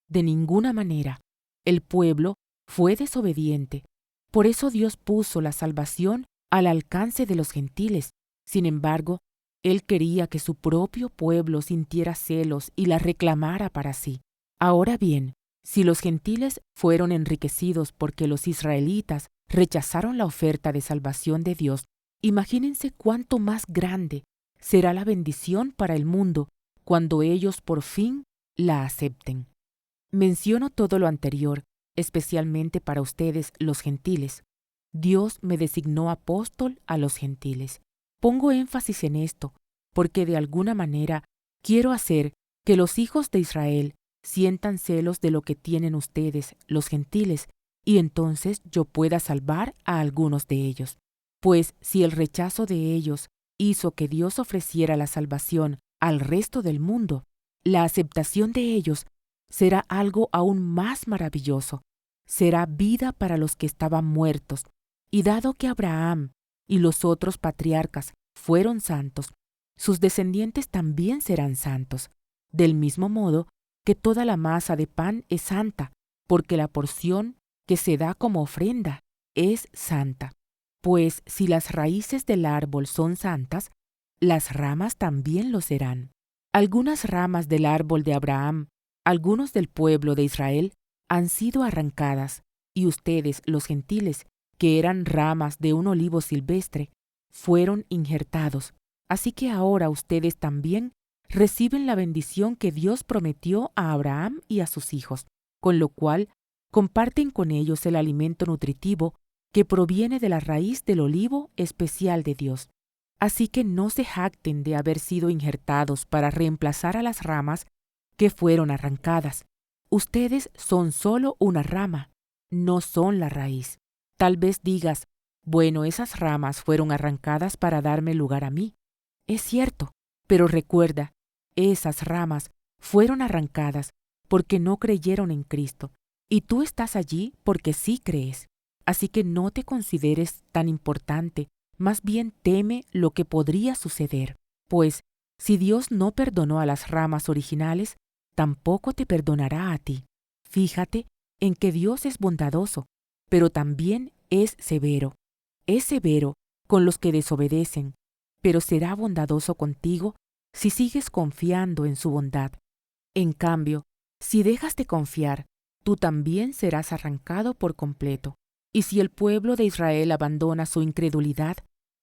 De ninguna manera. El pueblo fue desobediente. Por eso Dios puso la salvación al alcance de los gentiles. Sin embargo, Él quería que su propio pueblo sintiera celos y la reclamara para sí. Ahora bien, si los gentiles fueron enriquecidos porque los israelitas rechazaron la oferta de salvación de Dios, imagínense cuánto más grande será la bendición para el mundo cuando ellos por fin la acepten. Menciono todo lo anterior, especialmente para ustedes los gentiles. Dios me designó apóstol a los gentiles. Pongo énfasis en esto, porque de alguna manera quiero hacer que los hijos de Israel sientan celos de lo que tienen ustedes, los gentiles, y entonces yo pueda salvar a algunos de ellos. Pues si el rechazo de ellos hizo que Dios ofreciera la salvación al resto del mundo, la aceptación de ellos será algo aún más maravilloso. Será vida para los que estaban muertos. Y dado que Abraham y los otros patriarcas fueron santos, sus descendientes también serán santos, del mismo modo que toda la masa de pan es santa, porque la porción que se da como ofrenda es santa. Pues si las raíces del árbol son santas, las ramas también lo serán. Algunas ramas del árbol de Abraham, algunos del pueblo de Israel, han sido arrancadas, y ustedes, los gentiles, que eran ramas de un olivo silvestre, fueron injertados. Así que ahora ustedes también reciben la bendición que Dios prometió a Abraham y a sus hijos, con lo cual comparten con ellos el alimento nutritivo que proviene de la raíz del olivo especial de Dios. Así que no se jacten de haber sido injertados para reemplazar a las ramas que fueron arrancadas. Ustedes son solo una rama, no son la raíz. Tal vez digas, bueno, esas ramas fueron arrancadas para darme lugar a mí. Es cierto, pero recuerda, esas ramas fueron arrancadas porque no creyeron en Cristo, y tú estás allí porque sí crees. Así que no te consideres tan importante, más bien teme lo que podría suceder, pues si Dios no perdonó a las ramas originales, tampoco te perdonará a ti. Fíjate en que Dios es bondadoso, pero también es severo. Es severo con los que desobedecen, pero será bondadoso contigo si sigues confiando en su bondad. En cambio, si dejas de confiar, tú también serás arrancado por completo. Y si el pueblo de Israel abandona su incredulidad,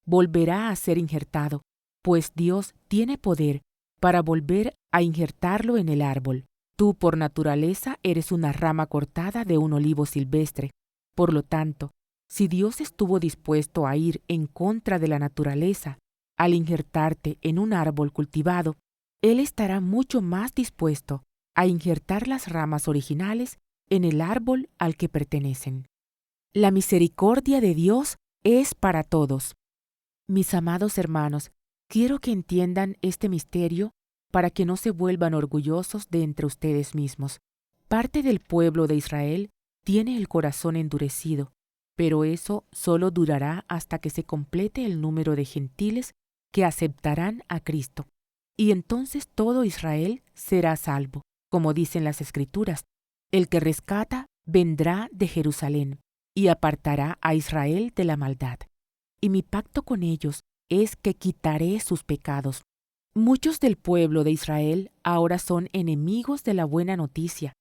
volverá a ser injertado, pues Dios tiene poder para volver a injertarlo en el árbol. Tú por naturaleza eres una rama cortada de un olivo silvestre. Por lo tanto, si Dios estuvo dispuesto a ir en contra de la naturaleza al injertarte en un árbol cultivado, Él estará mucho más dispuesto a injertar las ramas originales en el árbol al que pertenecen. La misericordia de Dios es para todos. Mis amados hermanos, quiero que entiendan este misterio para que no se vuelvan orgullosos de entre ustedes mismos. Parte del pueblo de Israel tiene el corazón endurecido, pero eso solo durará hasta que se complete el número de gentiles que aceptarán a Cristo. Y entonces todo Israel será salvo, como dicen las Escrituras. El que rescata vendrá de Jerusalén y apartará a Israel de la maldad. Y mi pacto con ellos es que quitaré sus pecados. Muchos del pueblo de Israel ahora son enemigos de la buena noticia,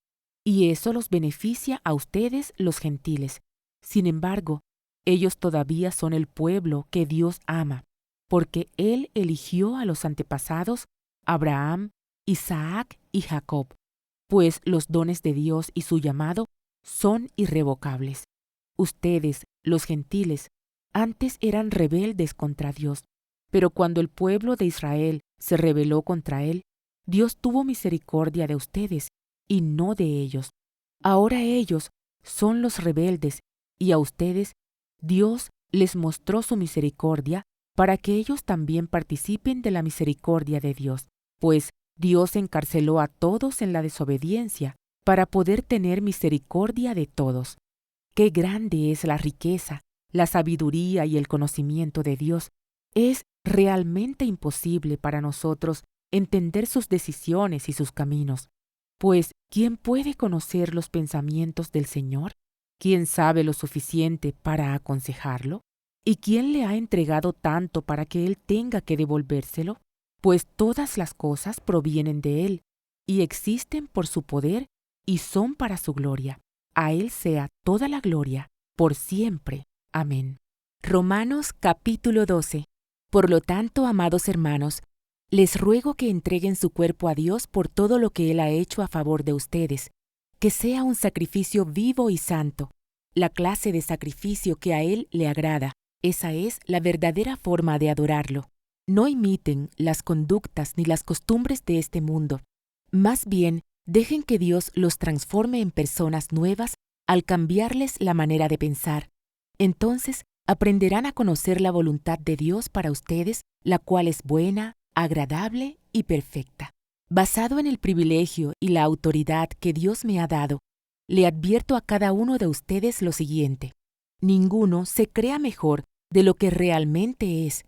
y eso los beneficia a ustedes los gentiles. Sin embargo, ellos todavía son el pueblo que Dios ama, porque Él eligió a los antepasados, Abraham, Isaac y Jacob, pues los dones de Dios y su llamado son irrevocables. Ustedes, los gentiles, antes eran rebeldes contra Dios, pero cuando el pueblo de Israel se rebeló contra Él, Dios tuvo misericordia de ustedes y no de ellos. Ahora ellos son los rebeldes y a ustedes Dios les mostró su misericordia para que ellos también participen de la misericordia de Dios, pues Dios encarceló a todos en la desobediencia para poder tener misericordia de todos. ¡Qué grande es la riqueza, la sabiduría y el conocimiento de Dios! Es realmente imposible para nosotros entender sus decisiones y sus caminos. Pues, ¿quién puede conocer los pensamientos del Señor? ¿Quién sabe lo suficiente para aconsejarlo? ¿Y quién le ha entregado tanto para que Él tenga que devolvérselo? Pues todas las cosas provienen de Él, y existen por su poder y son para su gloria. A Él sea toda la gloria, por siempre. Amén. Romanos capítulo 12. Por lo tanto, amados hermanos, les ruego que entreguen su cuerpo a Dios por todo lo que Él ha hecho a favor de ustedes, que sea un sacrificio vivo y santo, la clase de sacrificio que a Él le agrada. Esa es la verdadera forma de adorarlo. No imiten las conductas ni las costumbres de este mundo. Más bien, dejen que Dios los transforme en personas nuevas al cambiarles la manera de pensar. Entonces, aprenderán a conocer la voluntad de Dios para ustedes, la cual es buena, agradable y perfecta. Basado en el privilegio y la autoridad que Dios me ha dado, le advierto a cada uno de ustedes lo siguiente. Ninguno se crea mejor de lo que realmente es.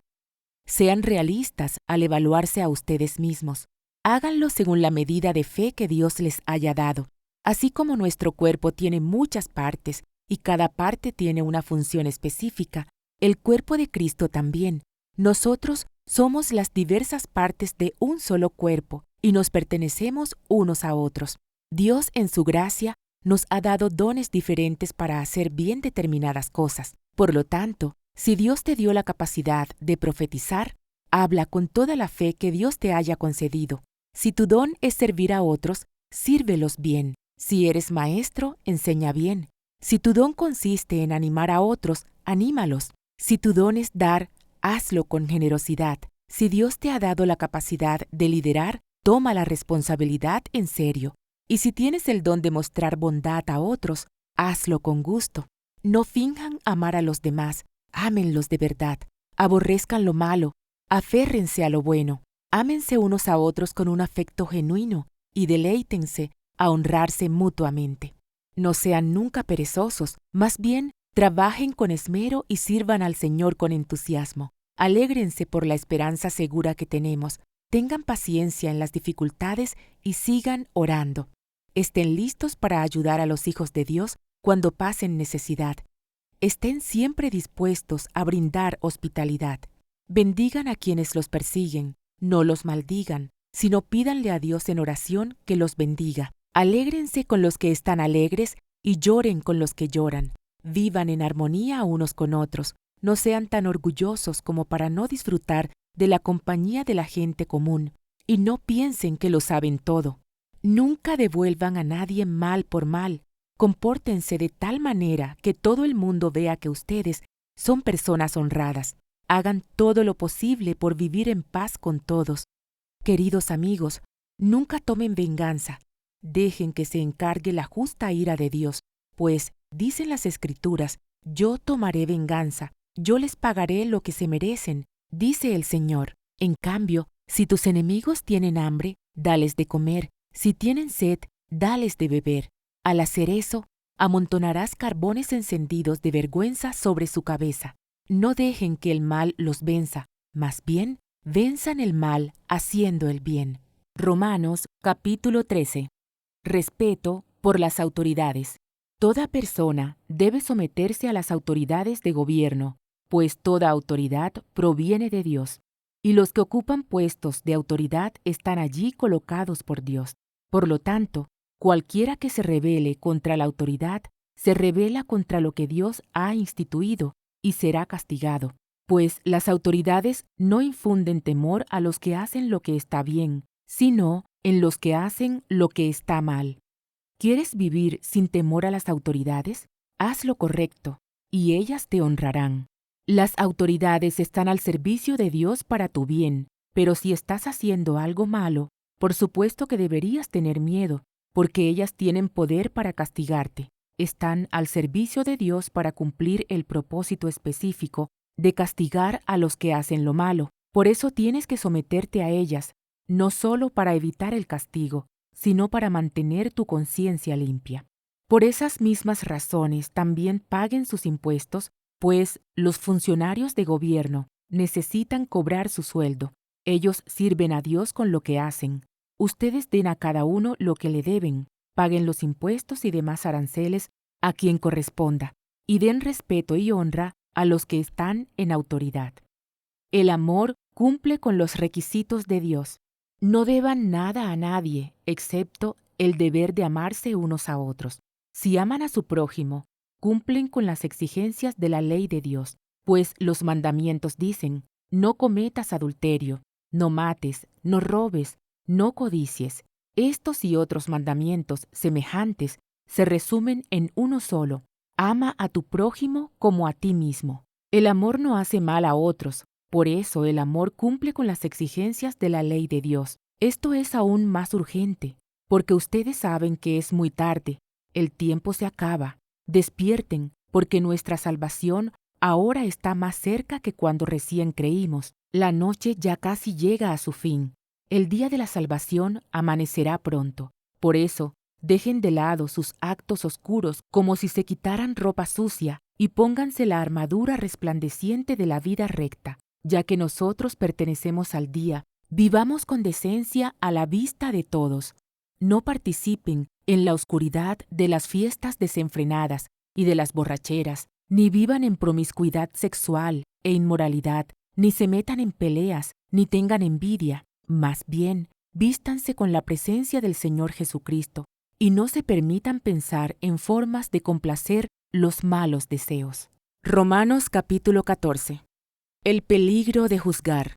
Sean realistas al evaluarse a ustedes mismos. Háganlo según la medida de fe que Dios les haya dado. Así como nuestro cuerpo tiene muchas partes y cada parte tiene una función específica, el cuerpo de Cristo también. Nosotros somos las diversas partes de un solo cuerpo y nos pertenecemos unos a otros. Dios, en su gracia, nos ha dado dones diferentes para hacer bien determinadas cosas. Por lo tanto, si Dios te dio la capacidad de profetizar, habla con toda la fe que Dios te haya concedido. Si tu don es servir a otros, sírvelos bien. Si eres maestro, enseña bien. Si tu don consiste en animar a otros, anímalos. Si tu don es dar, hazlo con generosidad. Si Dios te ha dado la capacidad de liderar, toma la responsabilidad en serio. Y si tienes el don de mostrar bondad a otros, hazlo con gusto. No finjan amar a los demás, ámenlos de verdad. Aborrezcan lo malo, aférrense a lo bueno. Ámense unos a otros con un afecto genuino y deleítense a honrarse mutuamente. No sean nunca perezosos, más bien trabajen con esmero y sirvan al Señor con entusiasmo. Alégrense por la esperanza segura que tenemos. Tengan paciencia en las dificultades y sigan orando. Estén listos para ayudar a los hijos de Dios cuando pasen necesidad. Estén siempre dispuestos a brindar hospitalidad. Bendigan a quienes los persiguen, no los maldigan, sino pídanle a Dios en oración que los bendiga. Alégrense con los que están alegres y lloren con los que lloran. Vivan en armonía unos con otros. No sean tan orgullosos como para no disfrutar de la compañía de la gente común, y no piensen que lo saben todo. Nunca devuelvan a nadie mal por mal. Compórtense de tal manera que todo el mundo vea que ustedes son personas honradas. Hagan todo lo posible por vivir en paz con todos. Queridos amigos, nunca tomen venganza. Dejen que se encargue la justa ira de Dios, pues, dicen las Escrituras, yo tomaré venganza, yo les pagaré lo que se merecen, dice el Señor. En cambio, si tus enemigos tienen hambre, dales de comer, si tienen sed, dales de beber. Al hacer eso, amontonarás carbones encendidos de vergüenza sobre su cabeza. No dejen que el mal los venza, más bien, venzan el mal haciendo el bien. Romanos capítulo 13. Respeto por las autoridades. Toda persona debe someterse a las autoridades de gobierno, pues toda autoridad proviene de Dios, y los que ocupan puestos de autoridad están allí colocados por Dios. Por lo tanto, cualquiera que se rebele contra la autoridad, se rebela contra lo que Dios ha instituido y será castigado, pues las autoridades no infunden temor a los que hacen lo que está bien, sino en los que hacen lo que está mal. ¿Quieres vivir sin temor a las autoridades? Haz lo correcto, y ellas te honrarán. Las autoridades están al servicio de Dios para tu bien, pero si estás haciendo algo malo, por supuesto que deberías tener miedo, porque ellas tienen poder para castigarte. Están al servicio de Dios para cumplir el propósito específico de castigar a los que hacen lo malo. Por eso tienes que someterte a ellas, no solo para evitar el castigo, sino para mantener tu conciencia limpia. Por esas mismas razones también paguen sus impuestos, pues los funcionarios de gobierno necesitan cobrar su sueldo. Ellos sirven a Dios con lo que hacen. Ustedes den a cada uno lo que le deben, paguen los impuestos y demás aranceles a quien corresponda, y den respeto y honra a los que están en autoridad. El amor cumple con los requisitos de Dios. No deban nada a nadie, excepto el deber de amarse unos a otros. Si aman a su prójimo, cumplen con las exigencias de la ley de Dios, pues los mandamientos dicen, no cometas adulterio, no mates, no robes, no codicies. Estos y otros mandamientos semejantes se resumen en uno solo: ama a tu prójimo como a ti mismo. El amor no hace mal a otros, por eso el amor cumple con las exigencias de la ley de Dios. Esto es aún más urgente, porque ustedes saben que es muy tarde, el tiempo se acaba. Despierten, porque nuestra salvación ahora está más cerca que cuando recién creímos. La noche ya casi llega a su fin. El día de la salvación amanecerá pronto. Por eso, dejen de lado sus actos oscuros como si se quitaran ropa sucia y pónganse la armadura resplandeciente de la vida recta. Ya que nosotros pertenecemos al día, vivamos con decencia a la vista de todos. No participen en la oscuridad de las fiestas desenfrenadas y de las borracheras, ni vivan en promiscuidad sexual e inmoralidad, ni se metan en peleas, ni tengan envidia. Más bien, vístanse con la presencia del Señor Jesucristo, y no se permitan pensar en formas de complacer los malos deseos. Romanos capítulo 14. El peligro de juzgar.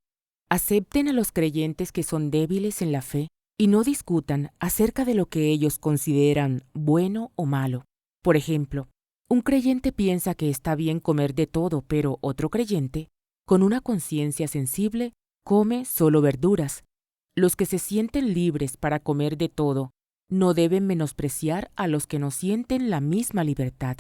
Acepten a los creyentes que son débiles en la fe y no discutan acerca de lo que ellos consideran bueno o malo. Por ejemplo, un creyente piensa que está bien comer de todo, pero otro creyente, con una conciencia sensible, come solo verduras. Los que se sienten libres para comer de todo no deben menospreciar a los que no sienten la misma libertad,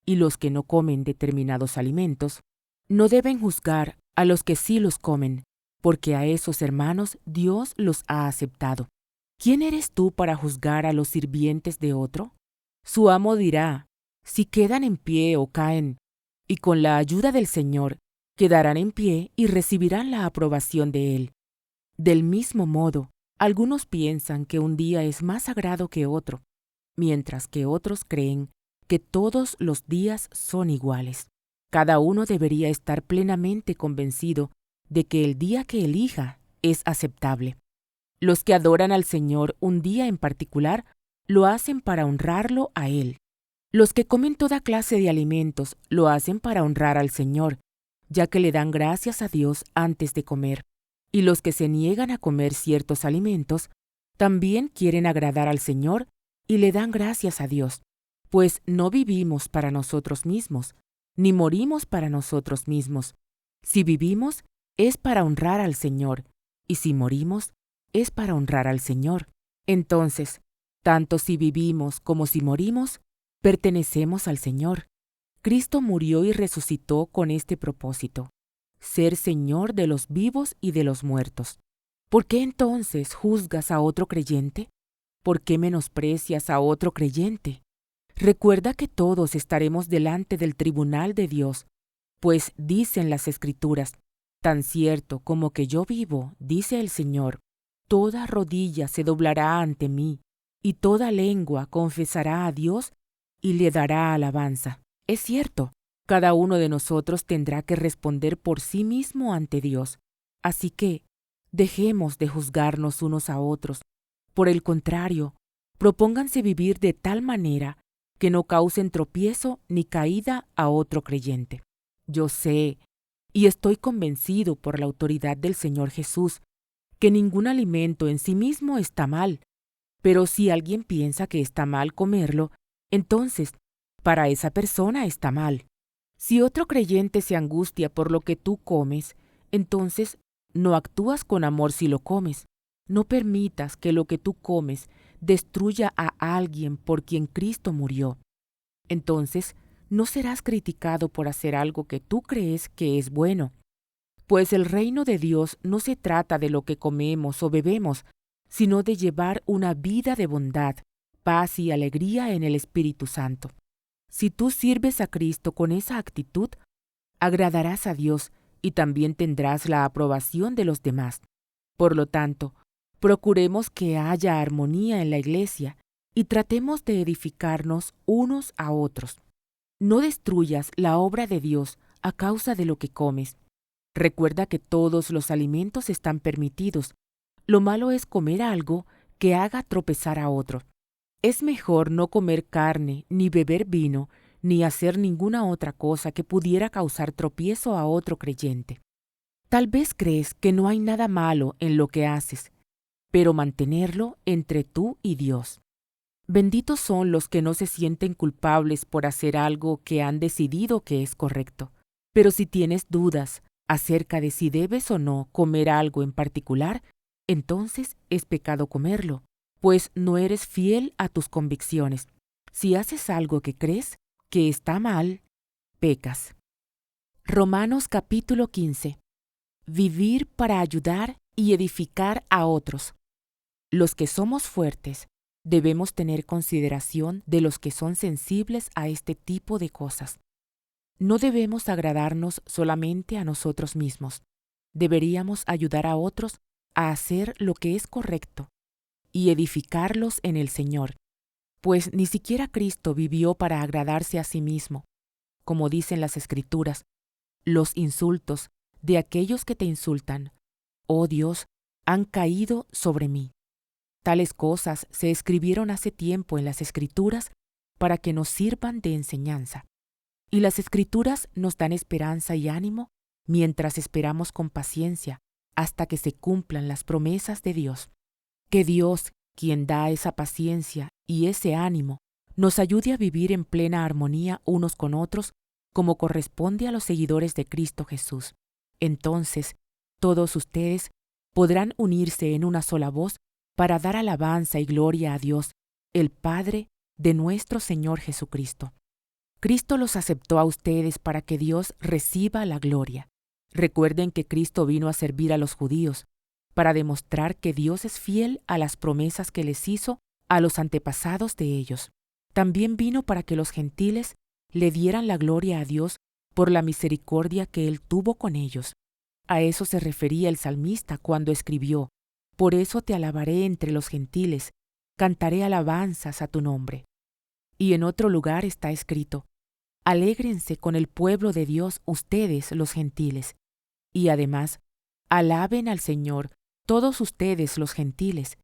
y los que no comen determinados alimentos no deben juzgar a los que sí los comen, porque a esos hermanos Dios los ha aceptado. ¿Quién eres tú para juzgar a los sirvientes de otro? Su amo dirá, si quedan en pie o caen, y con la ayuda del Señor quedarán en pie y recibirán la aprobación de Él. Del mismo modo, algunos piensan que un día es más sagrado que otro, mientras que otros creen que todos los días son iguales. Cada uno debería estar plenamente convencido de que el día que elija es aceptable. Los que adoran al Señor un día en particular lo hacen para honrarlo a Él. Los que comen toda clase de alimentos lo hacen para honrar al Señor, ya que le dan gracias a Dios antes de comer. Y los que se niegan a comer ciertos alimentos también quieren agradar al Señor y le dan gracias a Dios, pues no vivimos para nosotros mismos, ni morimos para nosotros mismos. Si vivimos, es para honrar al Señor, y si morimos, es para honrar al Señor. Entonces, tanto si vivimos como si morimos, pertenecemos al Señor. Cristo murió y resucitó con este propósito: ser Señor de los vivos y de los muertos. ¿Por qué entonces juzgas a otro creyente? ¿Por qué menosprecias a otro creyente? Recuerda que todos estaremos delante del tribunal de Dios, pues dicen las Escrituras, tan cierto como que yo vivo, dice el Señor, toda rodilla se doblará ante mí, y toda lengua confesará a Dios y le dará alabanza. Es cierto, cada uno de nosotros tendrá que responder por sí mismo ante Dios. Así que, dejemos de juzgarnos unos a otros. Por el contrario, propónganse vivir de tal manera que no causen tropiezo ni caída a otro creyente. Yo sé, y estoy convencido por la autoridad del Señor Jesús, que ningún alimento en sí mismo está mal, pero si alguien piensa que está mal comerlo, entonces, para esa persona está mal. Si otro creyente se angustia por lo que tú comes, entonces no actúas con amor si lo comes. No permitas que lo que tú comes destruya a alguien por quien Cristo murió. Entonces, no serás criticado por hacer algo que tú crees que es bueno. Pues el reino de Dios no se trata de lo que comemos o bebemos, sino de llevar una vida de bondad, paz y alegría en el Espíritu Santo. Si tú sirves a Cristo con esa actitud, agradarás a Dios y también tendrás la aprobación de los demás. Por lo tanto, procuremos que haya armonía en la iglesia y tratemos de edificarnos unos a otros. No destruyas la obra de Dios a causa de lo que comes. Recuerda que todos los alimentos están permitidos. Lo malo es comer algo que haga tropezar a otro. Es mejor no comer carne, ni beber vino, ni hacer ninguna otra cosa que pudiera causar tropiezo a otro creyente. Tal vez crees que no hay nada malo en lo que haces, pero mantenerlo entre tú y Dios. Benditos son los que no se sienten culpables por hacer algo que han decidido que es correcto. Pero si tienes dudas acerca de si debes o no comer algo en particular, entonces es pecado comerlo, pues no eres fiel a tus convicciones. Si haces algo que crees que está mal, pecas. Romanos capítulo 15. Vivir para ayudar y edificar a otros. Los que somos fuertes debemos tener consideración de los que son sensibles a este tipo de cosas. No debemos agradarnos solamente a nosotros mismos. Deberíamos ayudar a otros a hacer lo que es correcto y edificarlos en el Señor, pues ni siquiera Cristo vivió para agradarse a sí mismo. como dicen las Escrituras, los insultos de aquellos que te insultan, oh Dios, han caído sobre mí. Tales cosas se escribieron hace tiempo en las Escrituras para que nos sirvan de enseñanza. Y las Escrituras nos dan esperanza y ánimo mientras esperamos con paciencia hasta que se cumplan las promesas de Dios. Que Dios, quien da esa paciencia y ese ánimo, nos ayude a vivir en plena armonía unos con otros como corresponde a los seguidores de Cristo Jesús. Entonces, todos ustedes podrán unirse en una sola voz para dar alabanza y gloria a Dios, el Padre de nuestro Señor Jesucristo. Cristo los aceptó a ustedes para que Dios reciba la gloria. Recuerden que Cristo vino a servir a los judíos, para demostrar que Dios es fiel a las promesas que les hizo a los antepasados de ellos. También vino para que los gentiles le dieran la gloria a Dios por la misericordia que Él tuvo con ellos. A eso se refería el salmista cuando escribió: «Por eso te alabaré entre los gentiles, cantaré alabanzas a tu nombre». Y en otro lugar está escrito: «Alégrense con el pueblo de Dios ustedes los gentiles». Y además, «Alaben al Señor todos ustedes los gentiles,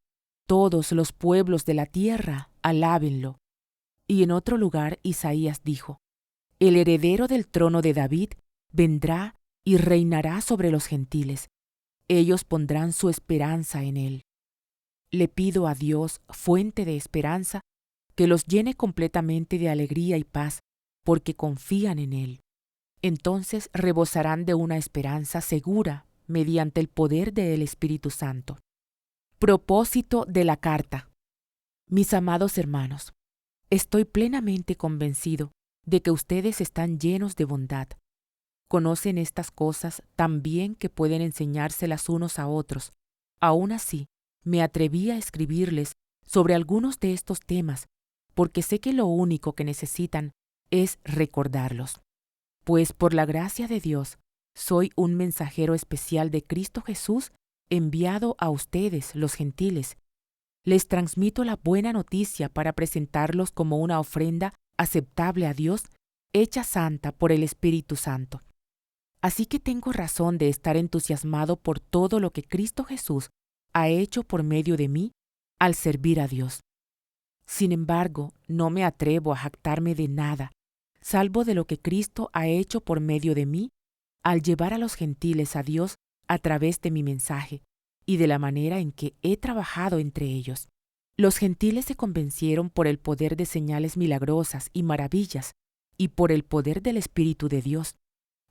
todos los pueblos de la tierra, alábenlo». Y en otro lugar Isaías dijo: «El heredero del trono de David vendrá y reinará sobre los gentiles. Ellos pondrán su esperanza en él». Le pido a Dios, fuente de esperanza, que los llene completamente de alegría y paz, porque confían en Él. Entonces rebosarán de una esperanza segura mediante el poder del Espíritu Santo. Propósito de la carta. Mis amados hermanos, estoy plenamente convencido de que ustedes están llenos de bondad. Conocen estas cosas tan bien que pueden enseñárselas unos a otros. Aún así, me atreví a escribirles sobre algunos de estos temas, porque sé que lo único que necesitan es recordarlos. Pues por la gracia de Dios, soy un mensajero especial de Cristo Jesús enviado a ustedes, los gentiles. Les transmito la buena noticia para presentarlos como una ofrenda aceptable a Dios, hecha santa por el Espíritu Santo. Así que tengo razón de estar entusiasmado por todo lo que Cristo Jesús ha hecho por medio de mí al servir a Dios. Sin embargo, no me atrevo a jactarme de nada, salvo de lo que Cristo ha hecho por medio de mí al llevar a los gentiles a Dios a través de mi mensaje y de la manera en que he trabajado entre ellos. Los gentiles se convencieron por el poder de señales milagrosas y maravillas y por el poder del Espíritu de Dios.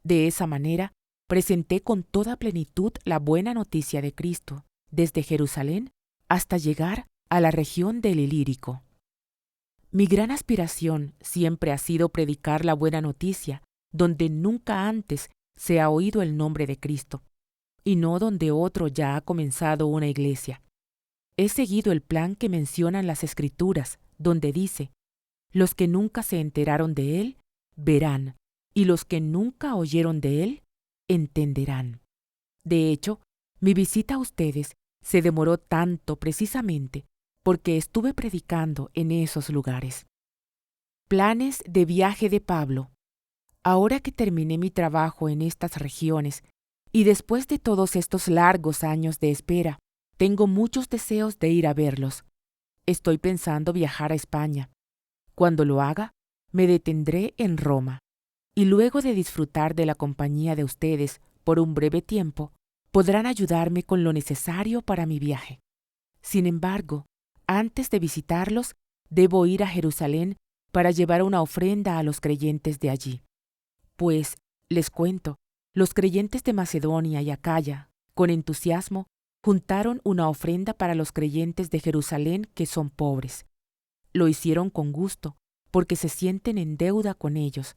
De esa manera, presenté con toda plenitud la buena noticia de Cristo, desde Jerusalén hasta llegar a la región del Ilírico. Mi gran aspiración siempre ha sido predicar la buena noticia donde nunca antes se ha oído el nombre de Cristo, y no donde otro ya ha comenzado una iglesia. He seguido el plan que mencionan las Escrituras, donde dice: «Los que nunca se enteraron de Él, verán, y los que nunca oyeron de Él, entenderán». De hecho, mi visita a ustedes se demoró tanto precisamente porque estuve predicando en esos lugares. Planes de viaje de Pablo. Ahora que terminé mi trabajo en estas regiones y después de todos estos largos años de espera, tengo muchos deseos de ir a verlos. Estoy pensando viajar a España. Cuando lo haga, me detendré en Roma, y luego de disfrutar de la compañía de ustedes por un breve tiempo, podrán ayudarme con lo necesario para mi viaje. Sin embargo, antes de visitarlos, debo ir a Jerusalén para llevar una ofrenda a los creyentes de allí. Pues, les cuento, los creyentes de Macedonia y Acaya, con entusiasmo, juntaron una ofrenda para los creyentes de Jerusalén que son pobres. Lo hicieron con gusto, porque se sienten en deuda con ellos.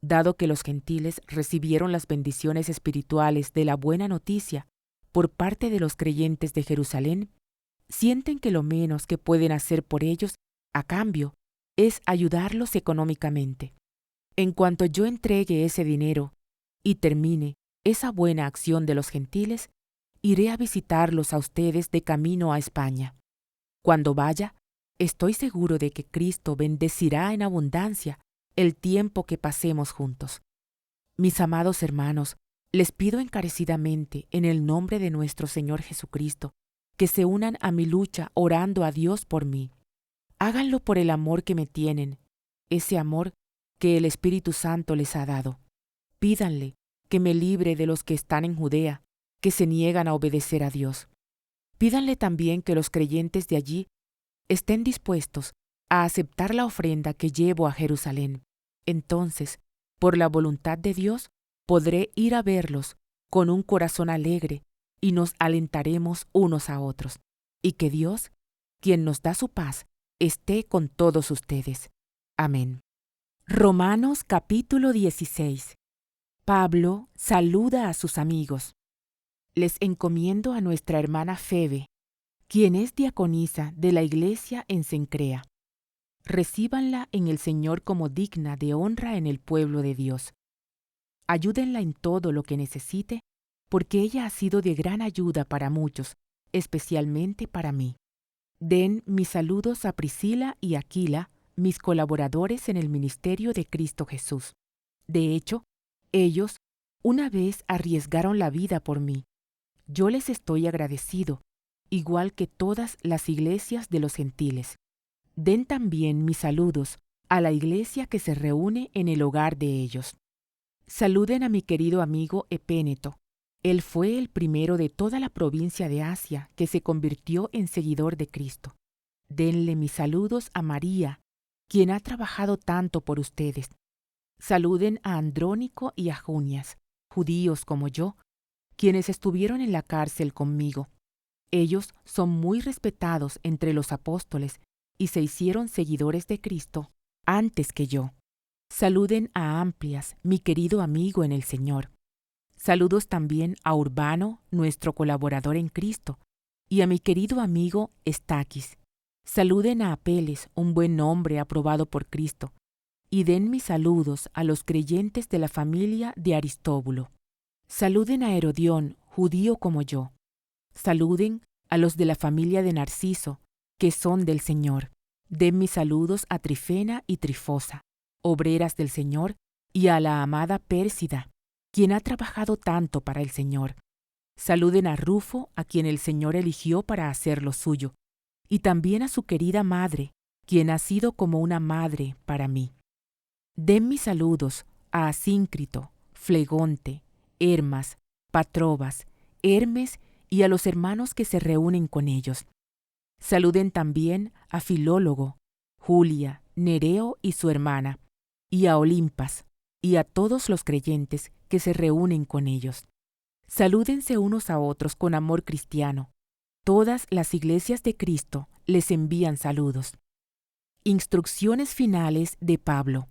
Dado que los gentiles recibieron las bendiciones espirituales de la buena noticia por parte de los creyentes de Jerusalén, sienten que lo menos que pueden hacer por ellos, a cambio, es ayudarlos económicamente. En cuanto yo entregue ese dinero y termine esa buena acción de los gentiles, iré a visitarlos a ustedes de camino a España. Cuando vaya, estoy seguro de que Cristo bendecirá en abundancia el tiempo que pasemos juntos. Mis amados hermanos, les pido encarecidamente, en el nombre de nuestro Señor Jesucristo, que se unan a mi lucha orando a Dios por mí. Háganlo por el amor que me tienen, ese amor que el Espíritu Santo les ha dado. Pídanle que me libre de los que están en Judea, que se niegan a obedecer a Dios. Pídanle también que los creyentes de allí estén dispuestos a aceptar la ofrenda que llevo a Jerusalén. Entonces, por la voluntad de Dios, podré ir a verlos con un corazón alegre y nos alentaremos unos a otros. Y que Dios, quien nos da su paz, esté con todos ustedes. Amén. Romanos capítulo 16. Pablo saluda a sus amigos. Les encomiendo a nuestra hermana Febe, quien es diaconisa de la iglesia en Cencrea. Recíbanla en el Señor como digna de honra en el pueblo de Dios. Ayúdenla en todo lo que necesite, porque ella ha sido de gran ayuda para muchos, especialmente para mí. Den mis saludos a Priscila y Aquila, mis colaboradores en el ministerio de Cristo Jesús. De hecho, ellos una vez arriesgaron la vida por mí. Yo les estoy agradecido, igual que todas las iglesias de los gentiles. Den también mis saludos a la iglesia que se reúne en el hogar de ellos. Saluden a mi querido amigo Epéneto. Él fue el primero de toda la provincia de Asia que se convirtió en seguidor de Cristo. Denle mis saludos a María, quien ha trabajado tanto por ustedes. Saluden a Andrónico y a Junias, judíos como yo, quienes estuvieron en la cárcel conmigo. Ellos son muy respetados entre los apóstoles y se hicieron seguidores de Cristo antes que yo. Saluden a Amplias, mi querido amigo en el Señor. Saludos también a Urbano, nuestro colaborador en Cristo, y a mi querido amigo Estaquis. Saluden a Apeles, un buen hombre aprobado por Cristo, y den mis saludos a los creyentes de la familia de Aristóbulo. Saluden a Herodión, judío como yo. Saluden a los de la familia de Narciso, que son del Señor. Den mis saludos a Trifena y Trifosa, obreras del Señor, y a la amada Pérsida, quien ha trabajado tanto para el Señor. Saluden a Rufo, a quien el Señor eligió para hacer lo suyo, y también a su querida madre, quien ha sido como una madre para mí. Den mis saludos a Asíncrito, Flegonte, Hermas, Patrobas, Hermes y a los hermanos que se reúnen con ellos. Saluden también a Filólogo, Julia, Nereo y su hermana, y a Olimpas, y a todos los creyentes que se reúnen con ellos. Salúdense unos a otros con amor cristiano. Todas las iglesias de Cristo les envían saludos. Instrucciones finales de Pablo.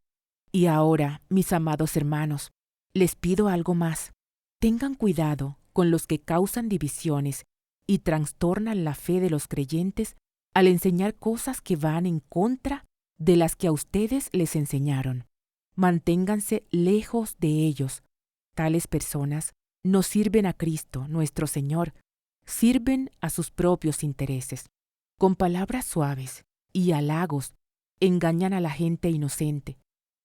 Y ahora, mis amados hermanos, les pido algo más. Tengan cuidado con los que causan divisiones y trastornan la fe de los creyentes al enseñar cosas que van en contra de las que a ustedes les enseñaron. Manténganse lejos de ellos. Tales personas no sirven a Cristo, nuestro Señor, sirven a sus propios intereses. Con palabras suaves y halagos engañan a la gente inocente,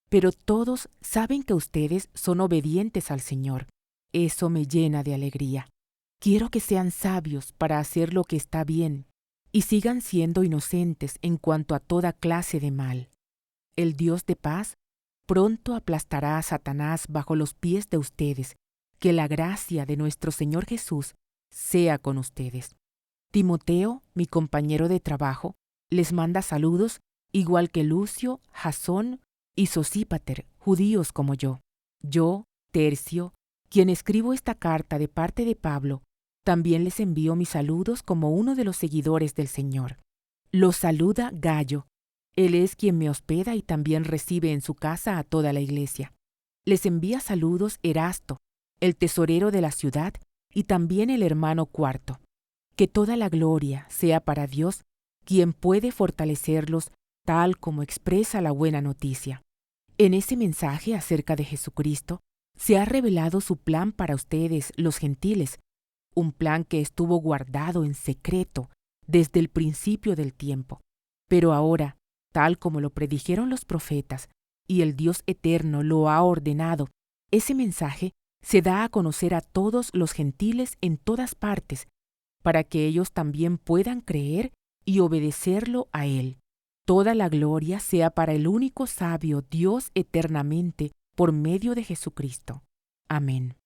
pero todos saben que ustedes son obedientes al Señor. Eso me llena de alegría. Quiero que sean sabios para hacer lo que está bien y sigan siendo inocentes en cuanto a toda clase de mal. El Dios de paz pronto aplastará a Satanás bajo los pies de ustedes. Que la gracia de nuestro Señor Jesús sea con ustedes. Timoteo, mi compañero de trabajo, les manda saludos, igual que Lucio, Jasón y Sosípater, judíos como yo. Yo, Tercio, quien escribo esta carta de parte de Pablo, también les envío mis saludos como uno de los seguidores del Señor. Los saluda Gayo. Él es quien me hospeda y también recibe en su casa a toda la iglesia. Les envía saludos Erasto, el tesorero de la ciudad, y también el hermano Cuarto. Que toda la gloria sea para Dios, quien puede fortalecerlos tal como expresa la buena noticia. En ese mensaje acerca de Jesucristo, se ha revelado su plan para ustedes, los gentiles, un plan que estuvo guardado en secreto desde el principio del tiempo. Pero ahora, tal como lo predijeron los profetas, y el Dios eterno lo ha ordenado, ese mensaje se da a conocer a todos los gentiles en todas partes, para que ellos también puedan creer y obedecerlo a Él. Toda la gloria sea para el único sabio Dios eternamente, por medio de Jesucristo. Amén.